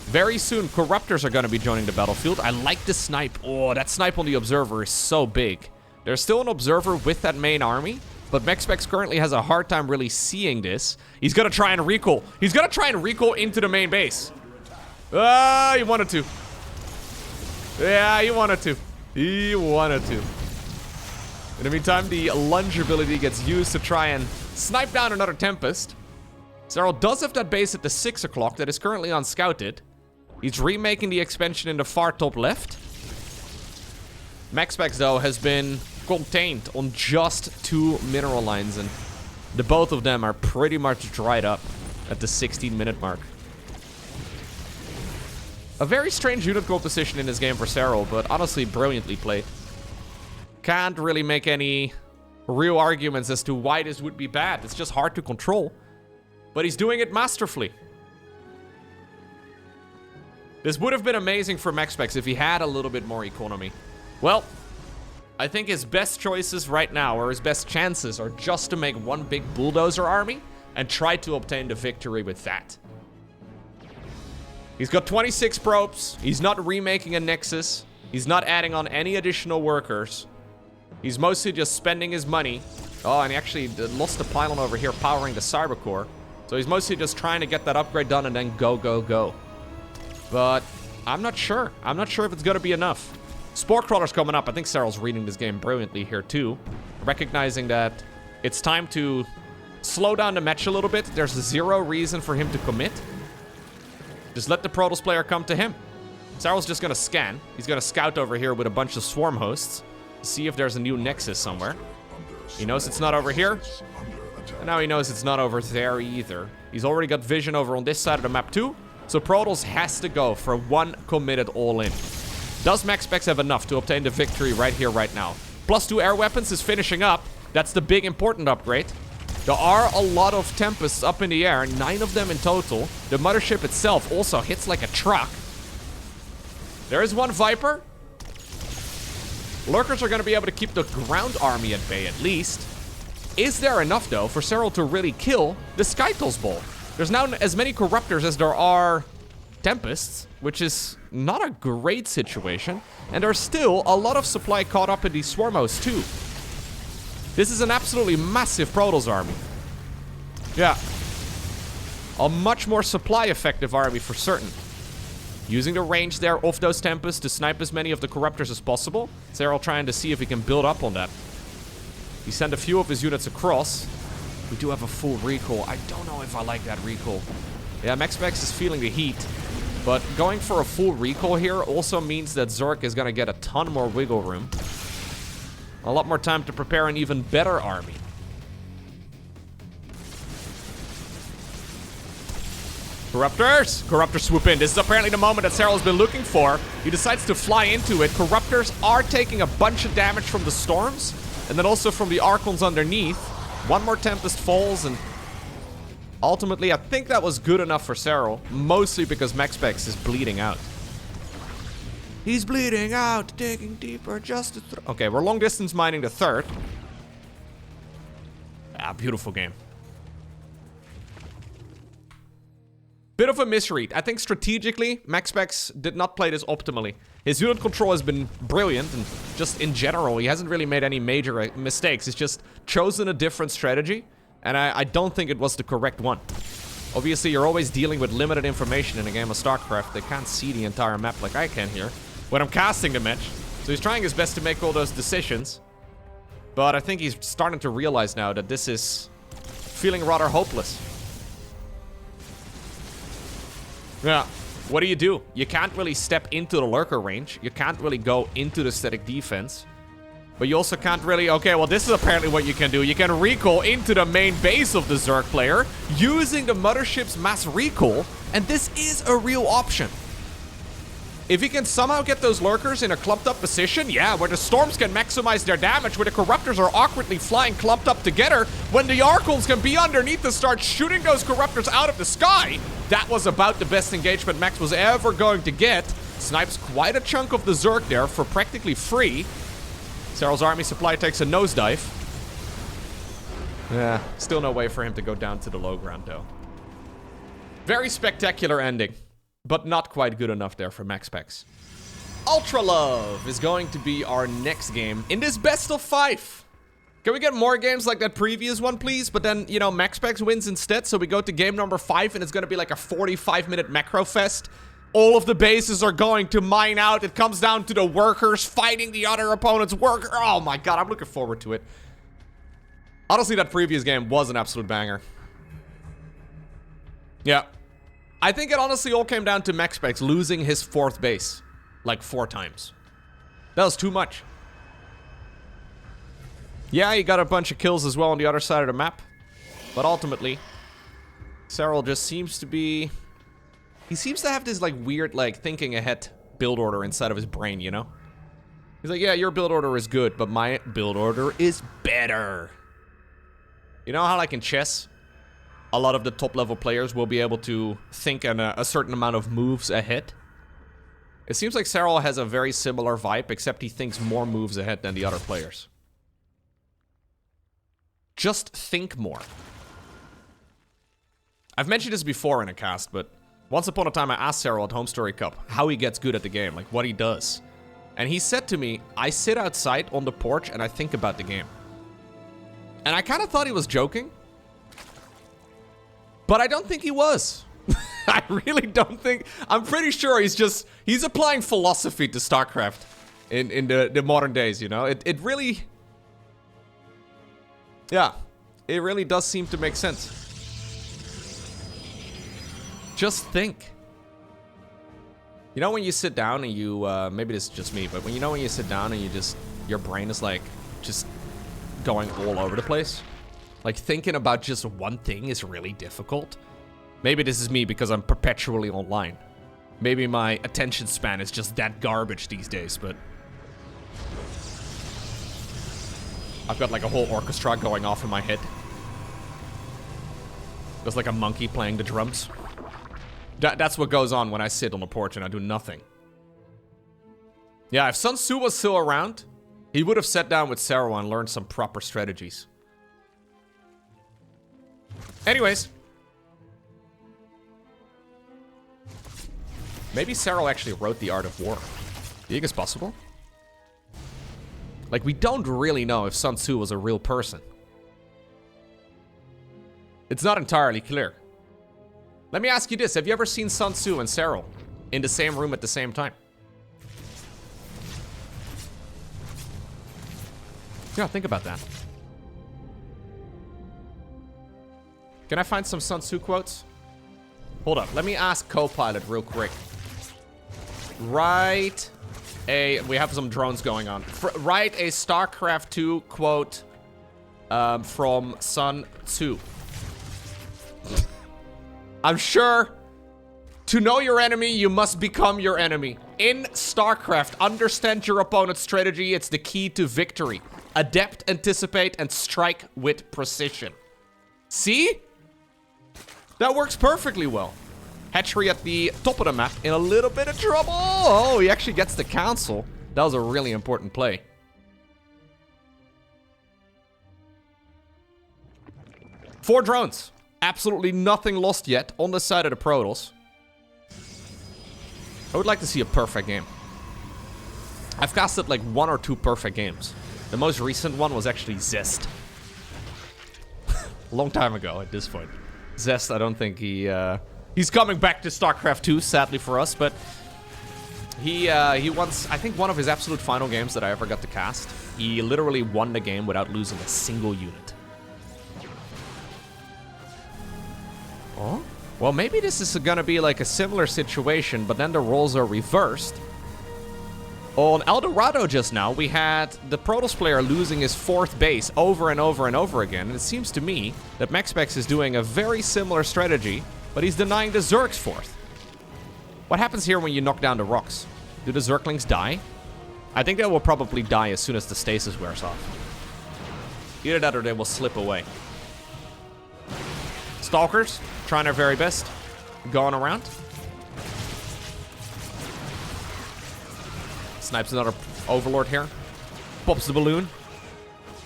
Very soon, Corruptors are going to be joining the battlefield. I like the snipe. Oh, that snipe on the Observer is so big. There's still an Observer with that main army, but MaxPax currently has a hard time really seeing this. He's gonna try and recall. He's gonna try and recall into the main base. Ah, he wanted to. Yeah, he wanted to. He wanted to. In the meantime, the lunge ability gets used to try and snipe down another Tempest. Serral does have that base at the 6 o'clock that is currently unscouted. He's remaking the expansion in the far top left. MaxPax, though, has been contained on just 2 mineral lines, and the both of them are pretty much dried up at the 16-minute mark. A very strange unit composition in this game for Serral, but honestly brilliantly played. Can't really make any real arguments as to why this would be bad. It's just hard to control. But he's doing it masterfully. This would have been amazing for MaxPax if he had a little bit more economy. Well, I think his best choices right now, or his best chances, are just to make one big bulldozer army and try to obtain the victory with that. He's got 26 probes. He's not remaking a Nexus. He's not adding on any additional workers. He's mostly just spending his money. Oh, and he actually lost the pylon over here powering the cyber core. So he's mostly just trying to get that upgrade done and then go, go, go. But I'm not sure. I'm not sure if it's going to be enough. Spore Crawler's coming up. I think Serral's reading this game brilliantly here too. Recognizing that it's time to slow down the match a little bit. There's zero reason for him to commit. Just let the Protoss player come to him. Serral's just going to scan. He's going to scout over here with a bunch of swarm hosts. See if there's a new Nexus somewhere. He knows it's not over here. And now he knows it's not over there either. He's already got vision over on this side of the map too. So Protoss has to go for one committed all-in. Does MaxPax have enough to obtain the victory right here, right now? +2 air weapons is finishing up. That's the big important upgrade. There are a lot of Tempests up in the air, 9 of them in total. The mothership itself also hits like a truck. There is one Viper. Lurkers are going to be able to keep the ground army at bay at least. Is there enough, though, for Serral to really kill the Sky-protoss ball? There's now as many Corruptors as there are Tempests, which is not a great situation. And there's still a lot of supply caught up in these Swarmos, too. This is an absolutely massive Protoss army. Yeah. A much more supply-effective army for certain. Using the range there of those Tempests to snipe as many of the Corruptors as possible. Serral trying to see if he can build up on that. He sent a few of his units across. We do have a full recall. I don't know if I like that recall. Yeah, MaxPax is feeling the heat. But going for a full recall here also means that Zerg is going to get a ton more wiggle room. A lot more time to prepare an even better army. Corruptors! Corruptors swoop in. This is apparently the moment that Serral's been looking for. He decides to fly into it. Corruptors are taking a bunch of damage from the storms. And then also from the Archons underneath. One more Tempest falls, and ultimately I think that was good enough for Serral. Mostly because MaxPax is bleeding out. He's bleeding out, digging deeper just to okay, we're long distance mining the third. Ah, beautiful game. Bit of a misread. I think strategically, MaxPax did not play this optimally. His unit control has been brilliant, and just in general, he hasn't really made any major mistakes. He's just chosen a different strategy, and I don't think it was the correct one. Obviously, you're always dealing with limited information in a game of StarCraft. They can't see the entire map like I can here when I'm casting the match. So he's trying his best to make all those decisions. But I think he's starting to realize now that this is feeling rather hopeless. Yeah, what do? You can't really step into the lurker range. You can't really go into the static defense. But you also can't really... Okay, well, this is apparently what you can do. You can recall into the main base of the Zerg player using the mothership's mass recall. And this is a real option. If he can somehow get those lurkers in a clumped up position, yeah, where the storms can maximize their damage, where the Corruptors are awkwardly flying clumped up together, when the Archons can be underneath to start shooting those Corruptors out of the sky, that was about the best engagement Max was ever going to get. Snipes quite a chunk of the Zerg there for practically free. Serral's army supply takes a nosedive. Yeah, still no way for him to go down to the low ground, though. Very spectacular ending. But not quite good enough there for MaxPax. Ultra Love is going to be our next game in this best of 5. Can we get more games like that previous one, please? But then, you know, MaxPax wins instead, so we go to game number 5, and it's gonna be like a 45-minute macro fest. All of the bases are going to mine out. It comes down to the workers fighting the other opponent's worker. Oh my god, I'm looking forward to it. Honestly, that previous game was an absolute banger. Yeah. I think it honestly all came down to MaxPax losing his 4th base. Like 4 times. That was too much. Yeah, he got a bunch of kills as well on the other side of the map. But ultimately, Serral just seems to be... He seems to have this, like, weird, like, thinking ahead build order inside of his brain, you know? He's like, yeah, your build order is good, but my build order is better. You know how, like, in chess, a lot of the top-level players will be able to think a certain amount of moves ahead? It seems like Serral has a very similar vibe, except he thinks more moves ahead than the other players. Just think more. I've mentioned this before in a cast, but once upon a time I asked Serral at Home Story Cup how he gets good at the game, like what he does. And he said to me, I sit outside on the porch and I think about the game. And I kind of thought he was joking. But I don't think he was. I really don't think... I'm pretty sure he's applying philosophy to StarCraft in the modern days, you know? It really... Yeah, it really does seem to make sense. Just think. You know when you sit down and you, maybe this is just me, but when you sit down and you just, your brain is like, just going all over the place? Like thinking about just one thing is really difficult. Maybe this is me because I'm perpetually online. Maybe my attention span is just that garbage these days, but... I've got like a whole orchestra going off in my head. There's like a monkey playing the drums. That's what goes on when I sit on the porch and I do nothing. Yeah, if Sun Tzu was still around, he would have sat down with Serral and learned some proper strategies. Anyways. Maybe Serral actually wrote The Art of War. Do you think it's possible? Like, we don't really know if Sun Tzu was a real person. It's not entirely clear. Let me ask you this. Have you ever seen Sun Tzu and Serral in the same room at the same time? Yeah, think about that. Can I find some Sun Tzu quotes? Hold up. Let me ask Copilot real quick. Write a... We have some drones going on. Write a StarCraft 2 quote from Sun Tzu. I'm sure to know your enemy, you must become your enemy. In StarCraft, understand your opponent's strategy. It's the key to victory. Adapt, anticipate, and strike with precision. See? That works perfectly well. Hatchery at the top of the map in a little bit of trouble. Oh, he actually gets the council. That was a really important play. Four drones. Absolutely nothing lost yet on the side of the Protoss. I would like to see a perfect game. I've casted like 1 or 2 perfect games. The most recent one was actually CEST. Long time ago at this point. CEST, I don't think he's coming back to StarCraft 2, sadly for us, but he once, I think one of his absolute final games that I ever got to cast, he literally won the game without losing a single unit. Oh? Well, maybe this is gonna be like a similar situation, but then the roles are reversed. On El Dorado just now, we had the Protoss player losing his 4th base over and over and over again, and it seems to me that MaxPax is doing a very similar strategy, but he's denying the Zerg's 4th. What happens here when you knock down the rocks? Do the Zerglings die? I think they will probably die as soon as the stasis wears off. Either that or they will slip away. Stalkers, trying their very best. Going around. Snipes another Overlord here. Pops the balloon.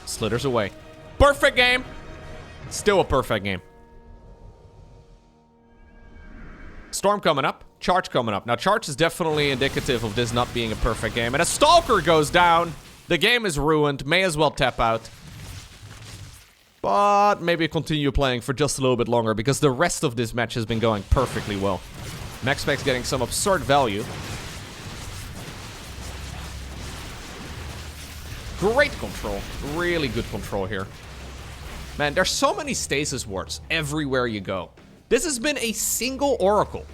Slithers away. Perfect game! Still a perfect game. Storm coming up. Charge coming up. Now, Charge is definitely indicative of this not being a perfect game. And a Stalker goes down. The game is ruined. May as well tap out. But maybe continue playing for just a little bit longer, because the rest of this match has been going perfectly well. MaxPax getting some absurd value. Great control. Really good control here. Man, there's so many stasis wards everywhere you go. This has been a single Oracle.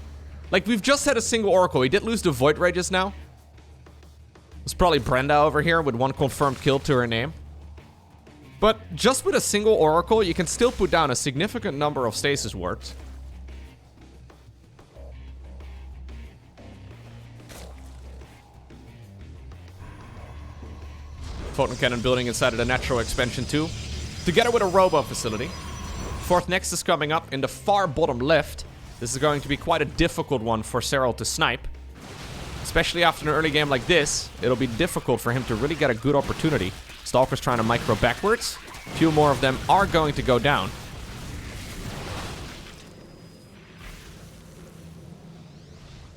Like, we've just had a single Oracle. He did lose the Void Ray just now. It's probably Brenda over here with 1 confirmed kill to her name. But just with a single Oracle, you can still put down a significant number of stasis wards. Photon Cannon building inside of the natural expansion too, together with a Robo facility. 4th Nexus coming up in the far bottom left. This is going to be quite a difficult one for Serral to snipe. Especially after an early game like this, it'll be difficult for him to really get a good opportunity. Stalker's trying to micro backwards. A few more of them are going to go down.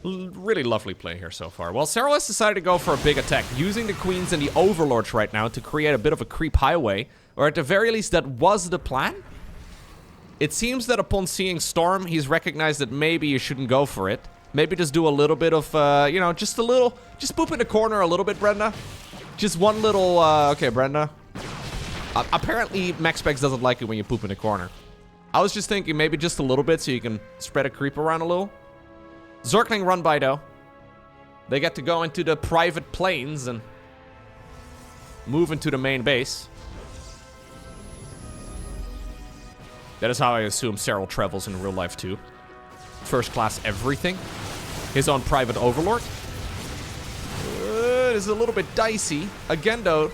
Really lovely play here so far. Well, Serral has decided to go for a big attack, using the Queens and the Overlords right now to create a bit of a creep highway. Or at the very least, that was the plan. It seems that upon seeing Storm, he's recognized that maybe you shouldn't go for it. Maybe just do a little bit of, you know, just poop in the corner a little bit, Brenda. Just one little, okay, Brenda. Apparently, MaxPax doesn't like it when you poop in the corner. I was just thinking maybe just a little bit so you can spread a creep around a little. Zergling run by, though. They get to go into the private planes and move into the main base. That is how I assume Serral travels in real life, too. First class everything. His own private overlord. It is a little bit dicey. Again, though,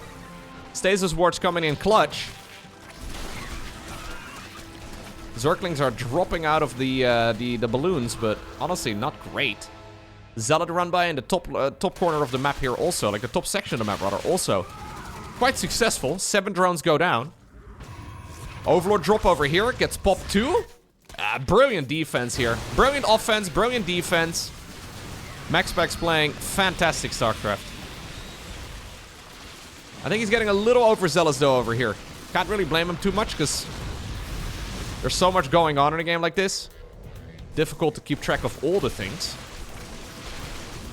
Stasis Ward's coming in clutch. Zerglings are dropping out of the balloons, but honestly, not great. Zealot run by in the top corner of the map here also, like the top section of the map, rather, also quite successful. 7 drones go down. Overlord drop over here, gets popped too. Brilliant defense here. Brilliant offense, brilliant defense. MaxPax playing fantastic StarCraft. I think he's getting a little overzealous though over here. Can't really blame him too much because there's so much going on in a game like this. Difficult to keep track of all the things.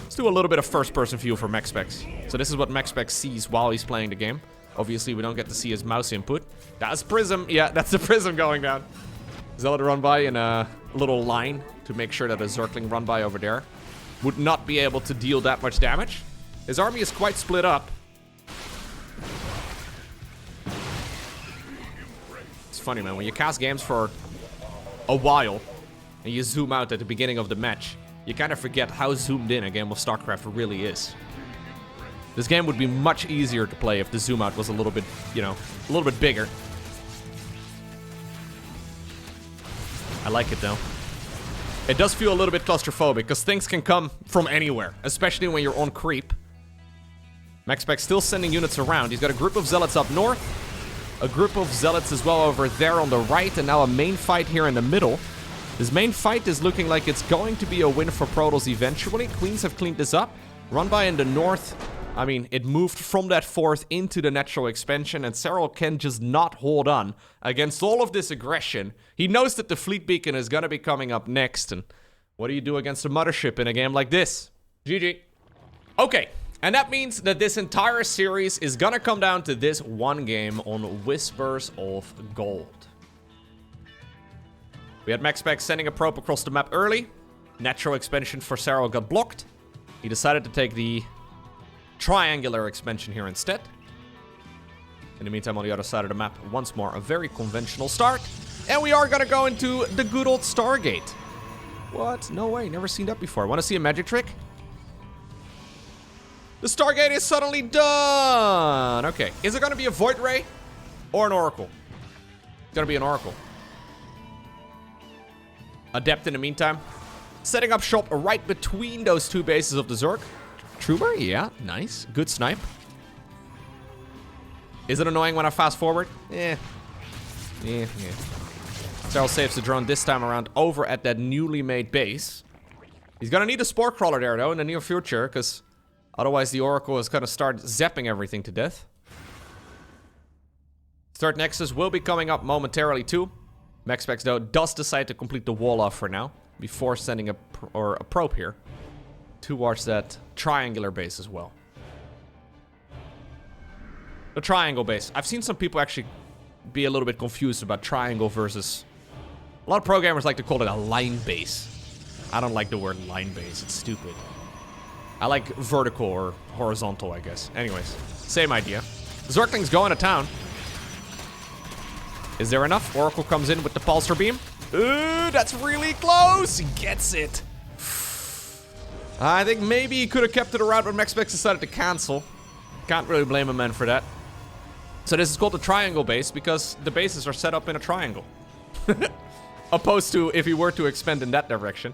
Let's do a little bit of first-person view for MaxPax. So this is what MaxPax sees while he's playing the game. Obviously, we don't get to see his mouse input. That's Prism. Yeah, that's the Prism going down. Zealot run by in a little line to make sure that a Zergling run by over there would not be able to deal that much damage. His army is quite split up. It's funny, man. When you cast games for a while and you zoom out at the beginning of the match, you kind of forget how zoomed in a game of StarCraft really is. This game would be much easier to play if the zoom out was a little bit, you know, a little bit bigger. I like it though. It does feel a little bit claustrophobic because things can come from anywhere, especially when you're on creep. MaxPax still sending units around. He's got a group of Zealots up north, a group of Zealots as well over there on the right, and now a main fight here in the middle. This main fight is looking like it's going to be a win for Protoss eventually. Queens have cleaned this up. Run by in the north. I mean, it moved from that 4th into the natural expansion, and Serral can just not hold on against all of this aggression. He knows that the fleet beacon is going to be coming up next, and what do you do against a mothership in a game like this? GG. Okay, and that means that this entire series is going to come down to this one game on Whispers of Gold. We had MaxPax sending a probe across the map early. Natural expansion for Serral got blocked. He decided to take the triangular expansion here instead. In the meantime, on the other side of the map, once more, a very conventional start. And we are gonna go into the good old Stargate. What? No way, never seen that before. Want to see a magic trick? The Stargate is suddenly done! Okay, is it gonna be a Void Ray or an Oracle? It's gonna be an Oracle. Adept in the meantime. Setting up shop right between those 2 bases of the Zerg. Trooper? Yeah, nice. Good snipe. Is it annoying when I fast forward? Yeah. Serral saves the drone this time around over at that newly made base. He's gonna need a Spore Crawler there, though, in the near future, because otherwise the Oracle is gonna start zapping everything to death. Third Nexus will be coming up momentarily too. MaxPax, though, does decide to complete the wall off for now, before sending a probe here towards that triangular base as well. The triangle base. I've seen some people actually be a little bit confused about triangle versus... A lot of programmers like to call it a line base. I don't like the word line base. It's stupid. I like vertical or horizontal, I guess. Anyways, same idea. Zergling's going to town. Is there enough? Oracle comes in with the pulsar beam. Ooh, that's really close. He gets it. I think maybe he could have kept it around, but MaxPax decided to cancel. Can't really blame a man for that. So this is called the triangle base because the bases are set up in a triangle. Opposed to if you were to expand in that direction.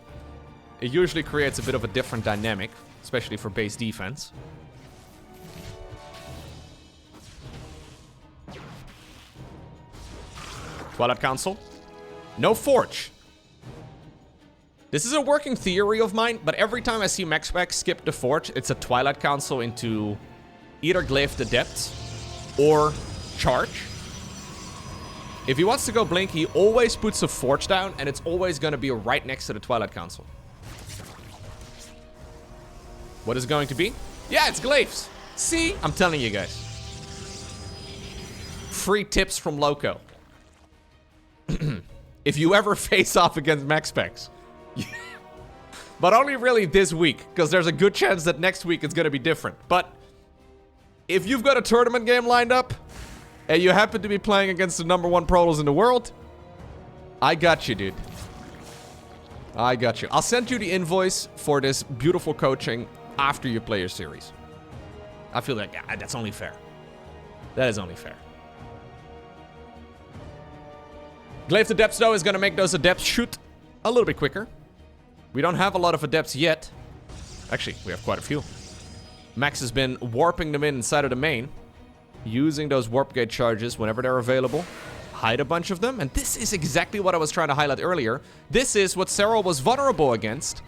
It usually creates a bit of a different dynamic, especially for base defense. Twilight Council. No Forge. This is a working theory of mine, but every time I see MaxPax skip the Forge, it's a Twilight Council into either Glyph Adepts or Charge. If he wants to go Blink, he always puts a Forge down, and it's always going to be right next to the Twilight Council. What is it going to be? Yeah, it's Glyphs. See? I'm telling you guys. Free tips from Lowko. If you ever face off against MaxPax. But only really this week, because there's a good chance that next week it's going to be different. But if you've got a tournament game lined up, and you happen to be playing against the #1 Protoss in the world, I got you, dude. I got you. I'll send you the invoice for this beautiful coaching after you play your series. I feel like that's only fair. That is only fair. Glyph Adepts, though, is going to make those Adepts shoot a little bit quicker. We don't have a lot of Adepts yet. Actually, we have quite a few. Max has been warping them inside of the main, using those warp gate charges whenever they're available. Hide a bunch of them, and this is exactly what I was trying to highlight earlier. This is what Serral was vulnerable against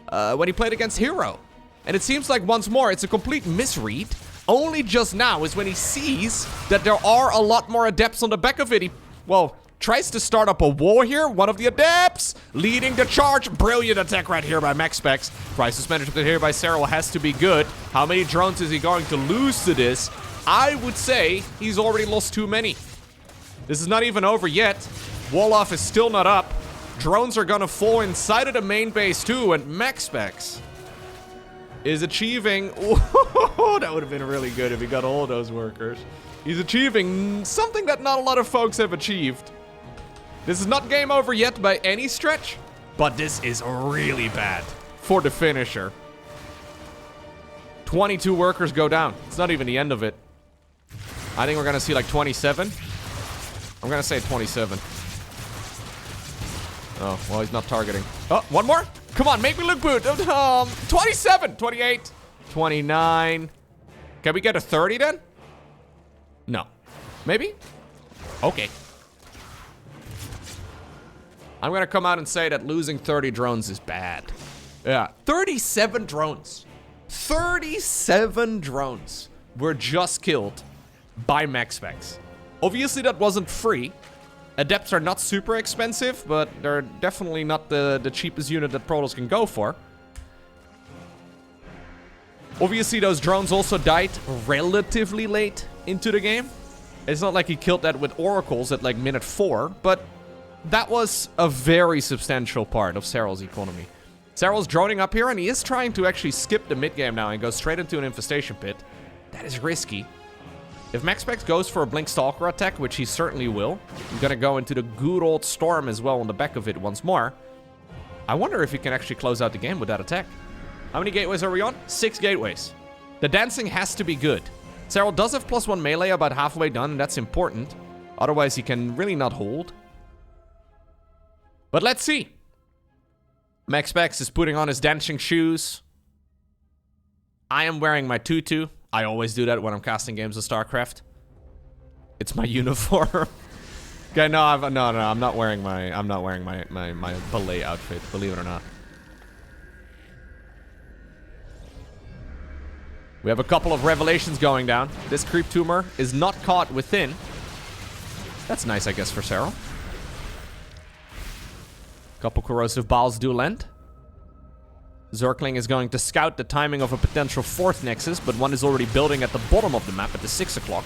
when he played against Hero. And it seems like, once more, it's a complete misread. Only just now is when he sees that there are a lot more Adepts on the back of it. He, well, tries to start up a war here. One of the Adepts leading the charge. Brilliant attack right here by MaxPax. Crisis management here by Serral has to be good. How many drones is he going to lose to this? I would say he's already lost too many. This is not even over yet. Wall-off is still not up. Drones are gonna fall inside of the main base too, and MaxPax is achieving... Oh, that would have been really good if he got all those workers. He's achieving something that not a lot of folks have achieved. This is not game over yet by any stretch, but this is really bad for the finisher. 22 workers go down. It's not even the end of it. I think we're going to see like 27. I'm going to say 27. Oh, well, he's not targeting. Oh, one more? Come on, make me look good. 27, 28, 29. Can we get a 30 then? No. Maybe? Okay. I'm going to come out and say that losing 30 drones is bad. Yeah, 37 drones. 37 drones were just killed by MaxPax. Obviously, that wasn't free. Adepts are not super expensive, but they're definitely not the cheapest unit that Protoss can go for. Obviously, those drones also died relatively late into the game. It's not like he killed that with oracles at like minute 4, but that was a very substantial part of Serral's economy. Serral's droning up here, and he is trying to actually skip the mid-game now and go straight into an infestation pit. That is risky. If MaxPax goes for a Blink Stalker attack, which he certainly will, he's gonna go into the good old Storm as well on the back of it once more. I wonder if he can actually close out the game with that attack. How many gateways are we on? 6 gateways. The dancing has to be good. Serral does have +1 melee about halfway done, and that's important. Otherwise, he can really not hold. But let's see. MaxPax is putting on his dancing shoes. I am wearing my tutu. I always do that when I'm casting games of StarCraft. It's my uniform. Okay, no, I'm not wearing my ballet outfit, believe it or not. We have a couple of revelations going down. This creep tumor is not caught within. That's nice, I guess, for Serral. Couple corrosive balls do lend. Zergling is going to scout the timing of a potential 4th Nexus, but one is already building at the bottom of the map at the 6 o'clock.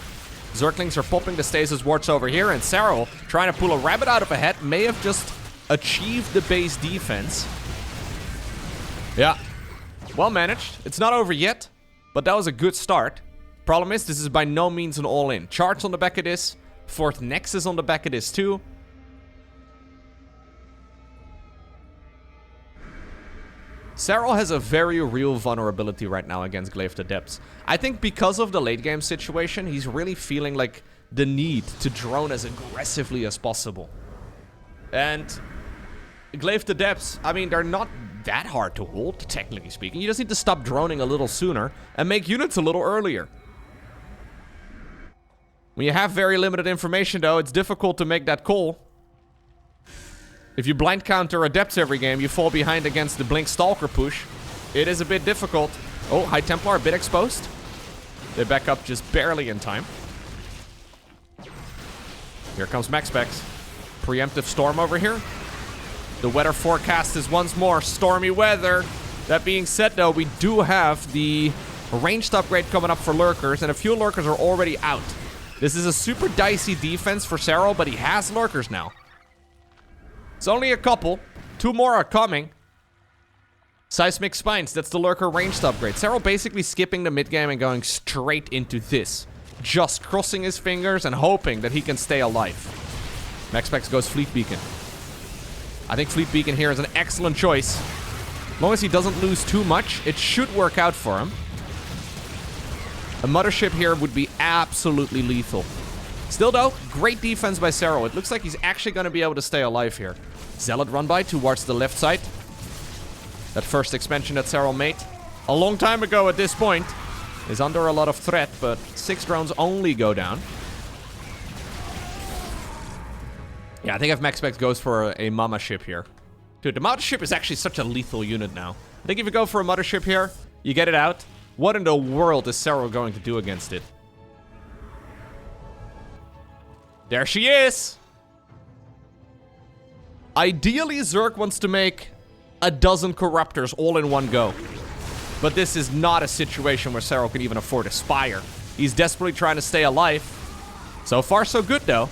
Zerglings are popping the stasis wards over here, and Serral, trying to pull a rabbit out of a hat, may have just achieved the base defense. Yeah. Well managed. It's not over yet, but that was a good start. Problem is, this is by no means an all-in. Charts on the back of this. 4th Nexus on the back of this too. Serral has a very real vulnerability right now against Glaive Adepts. I think because of the late game situation, he's really feeling like the need to drone as aggressively as possible. And Glaive Adepts, I mean, they're not that hard to hold, technically speaking. You just need to stop droning a little sooner and make units a little earlier. When you have very limited information, though, it's difficult to make that call. If you blind counter Adepts every game, you fall behind against the Blink Stalker push. It is a bit difficult. Oh, High Templar a bit exposed. They back up just barely in time. Here comes MaxPax. Preemptive storm over here. The weather forecast is once more stormy weather. That being said, though, we do have the ranged upgrade coming up for lurkers, and a few lurkers are already out. This is a super dicey defense for Serral, but he has lurkers now. It's only a couple. 2 more are coming. Seismic Spines, that's the lurker ranged upgrade. Serral basically skipping the mid game and going straight into this. Just crossing his fingers and hoping that he can stay alive. MaxPax goes Fleet Beacon. I think Fleet Beacon here is an excellent choice. As long as he doesn't lose too much, it should work out for him. A mothership here would be absolutely lethal. Still, though, great defense by Serral. It looks like he's actually going to be able to stay alive here. Zealot run by towards the left side. That first expansion that Serral made a long time ago at this point is under a lot of threat, but 6 drones only go down. Yeah, I think if MaxPax goes for a mothership here. Dude, the mothership is actually such a lethal unit now. I think if you go for a mothership here, you get it out. What in the world is Serral going to do against it? There she is! Ideally, Zerg wants to make a dozen Corruptors all in one go. But this is not a situation where Serral can even afford a Spire. He's desperately trying to stay alive. So far, so good, though.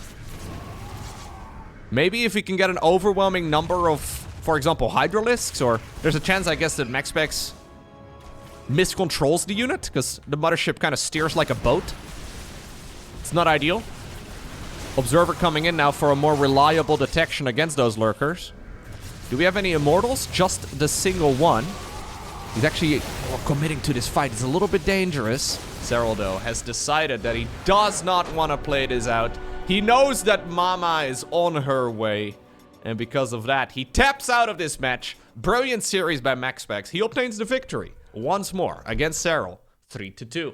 Maybe if he can get an overwhelming number of, for example, Hydralisks, or there's a chance, I guess, that MaxPax miscontrols the unit, because the mothership kind of steers like a boat. It's not ideal. Observer coming in now for a more reliable detection against those lurkers. Do we have any Immortals? Just the single one. He's actually committing to this fight. It's a little bit dangerous. Serral, though, has decided that he does not want to play this out. He knows that Mama is on her way. And because of that, he taps out of this match. Brilliant series by MaxPax. He obtains the victory once more against Serral, 3-2.